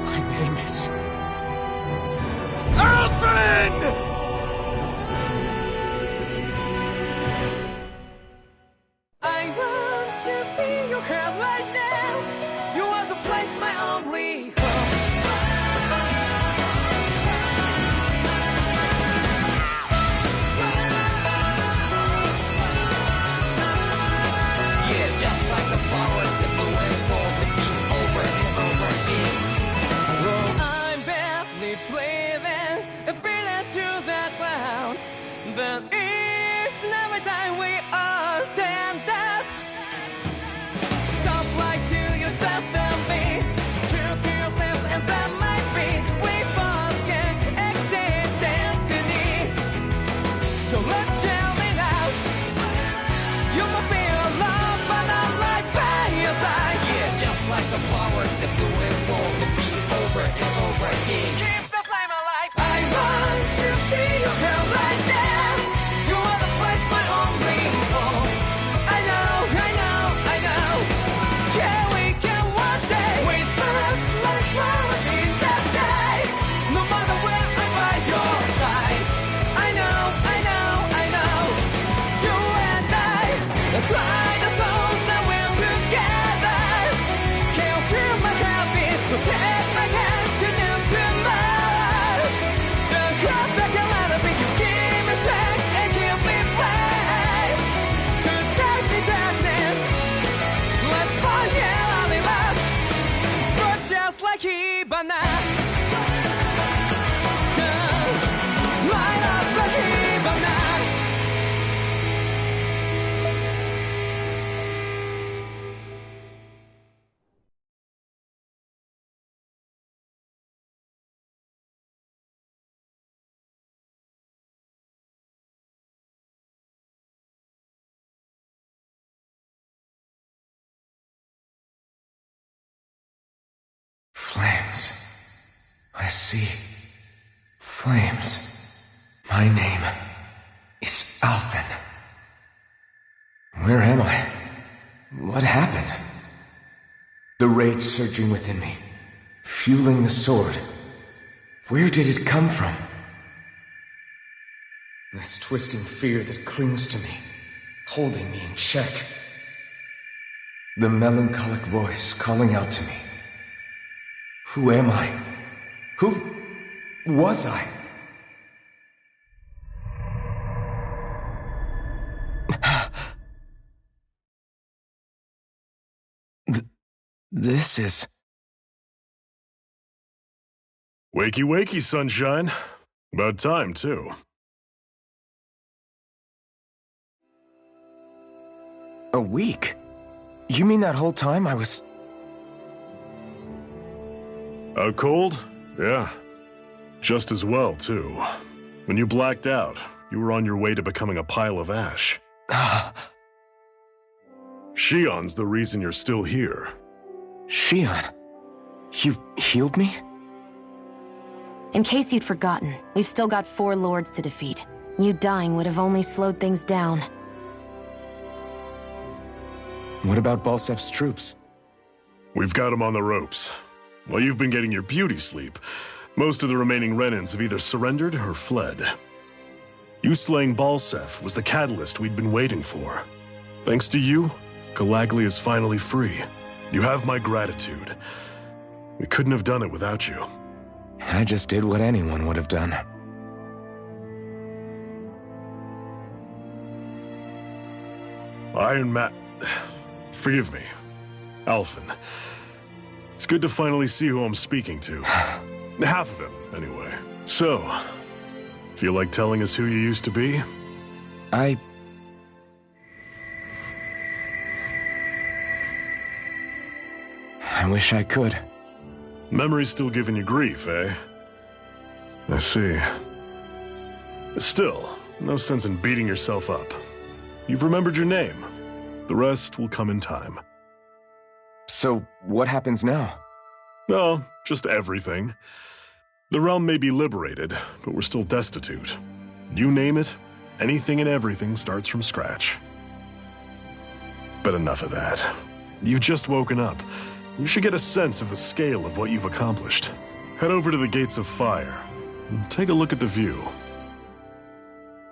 My name is... Alphen! I want to feel your hand right now. You want to place my only hope. Yeah, just like the flowers that bloom and fall, repeat over and over again. I'm barely breathing and feeling to the ground, but each and every time we all stand up. Stop lying to yourself and me. True to yourself and that might be. We forget exist destiny. So let's shout it out. You will feel love, but I'm right by your side. Yeah, just like the flowers that bloom and fall, repeat over and over again. Keep the flame alive. I want to feel your hand right now. You are the place my only hope. I know, I know, I know. Yeah, we can one day. We spark like flowers in the sky. No matter where I'm by your side. I know, I know, I know. You and I, let's fly the souls that we're together. Can't feel my heartbeat, so take my hand to them tomorrow. The crowd that can let it be, you give me strength and give me faith. To take the darkness, let's forget all the love. Spark just like Hibana. Light up like Hibana. Flames. I see. Flames. My name is Alphen. Where am I? What happened? The rage surging within me, fueling the sword. Where did it come from? This twisting fear that clings to me, holding me in check. The melancholic voice calling out to me. Who am I? Who was I? This is... Wakey, wakey, sunshine. About time, too. A week? You mean that whole time I was... Out cold? Yeah. Just as well, too. When you blacked out, you were on your way to becoming a pile of ash. Shion's the reason you're still here. Shion? You've healed me? In case you'd forgotten, we've still got 4 lords to defeat. You dying would have only slowed things down. What about Balsef's troops? We've got them on the ropes. While you've been getting your beauty sleep, most of the remaining Renans have either surrendered or fled. You slaying Balsef was the catalyst we'd been waiting for. Thanks to you, Calagli is finally free. You have my gratitude. We couldn't have done it without you. I just did what anyone would have done. Iron Man... Forgive me. Alphen. It's good to finally see who I'm speaking to. Half of him, anyway. So, feel like telling us who you used to be? I wish I could. Memory's still giving you grief, eh? I see. Still, no sense in beating yourself up. You've remembered your name. The rest will come in time. So, what happens now? Oh, just everything. The realm may be liberated, but we're still destitute. You name it, anything and everything starts from scratch. But enough of that. You've just woken up. You should get a sense of the scale of what you've accomplished. Head over to the Gates of Fire and take a look at the view.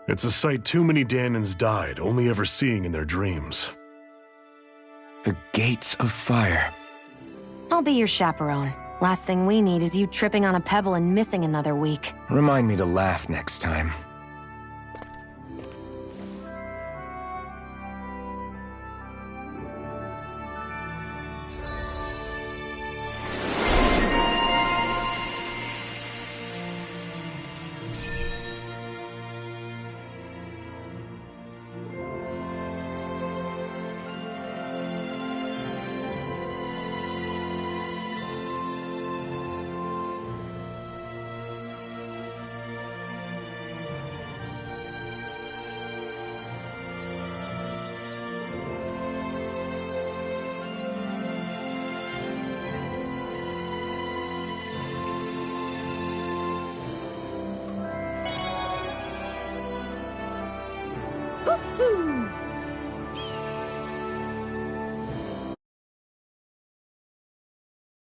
It's a sight too many Dahnans died only ever seeing in their dreams. The Gates of Fire. I'll be your chaperone. Last thing we need is you tripping on a pebble and missing another week. Remind me to laugh next time. Woohoo!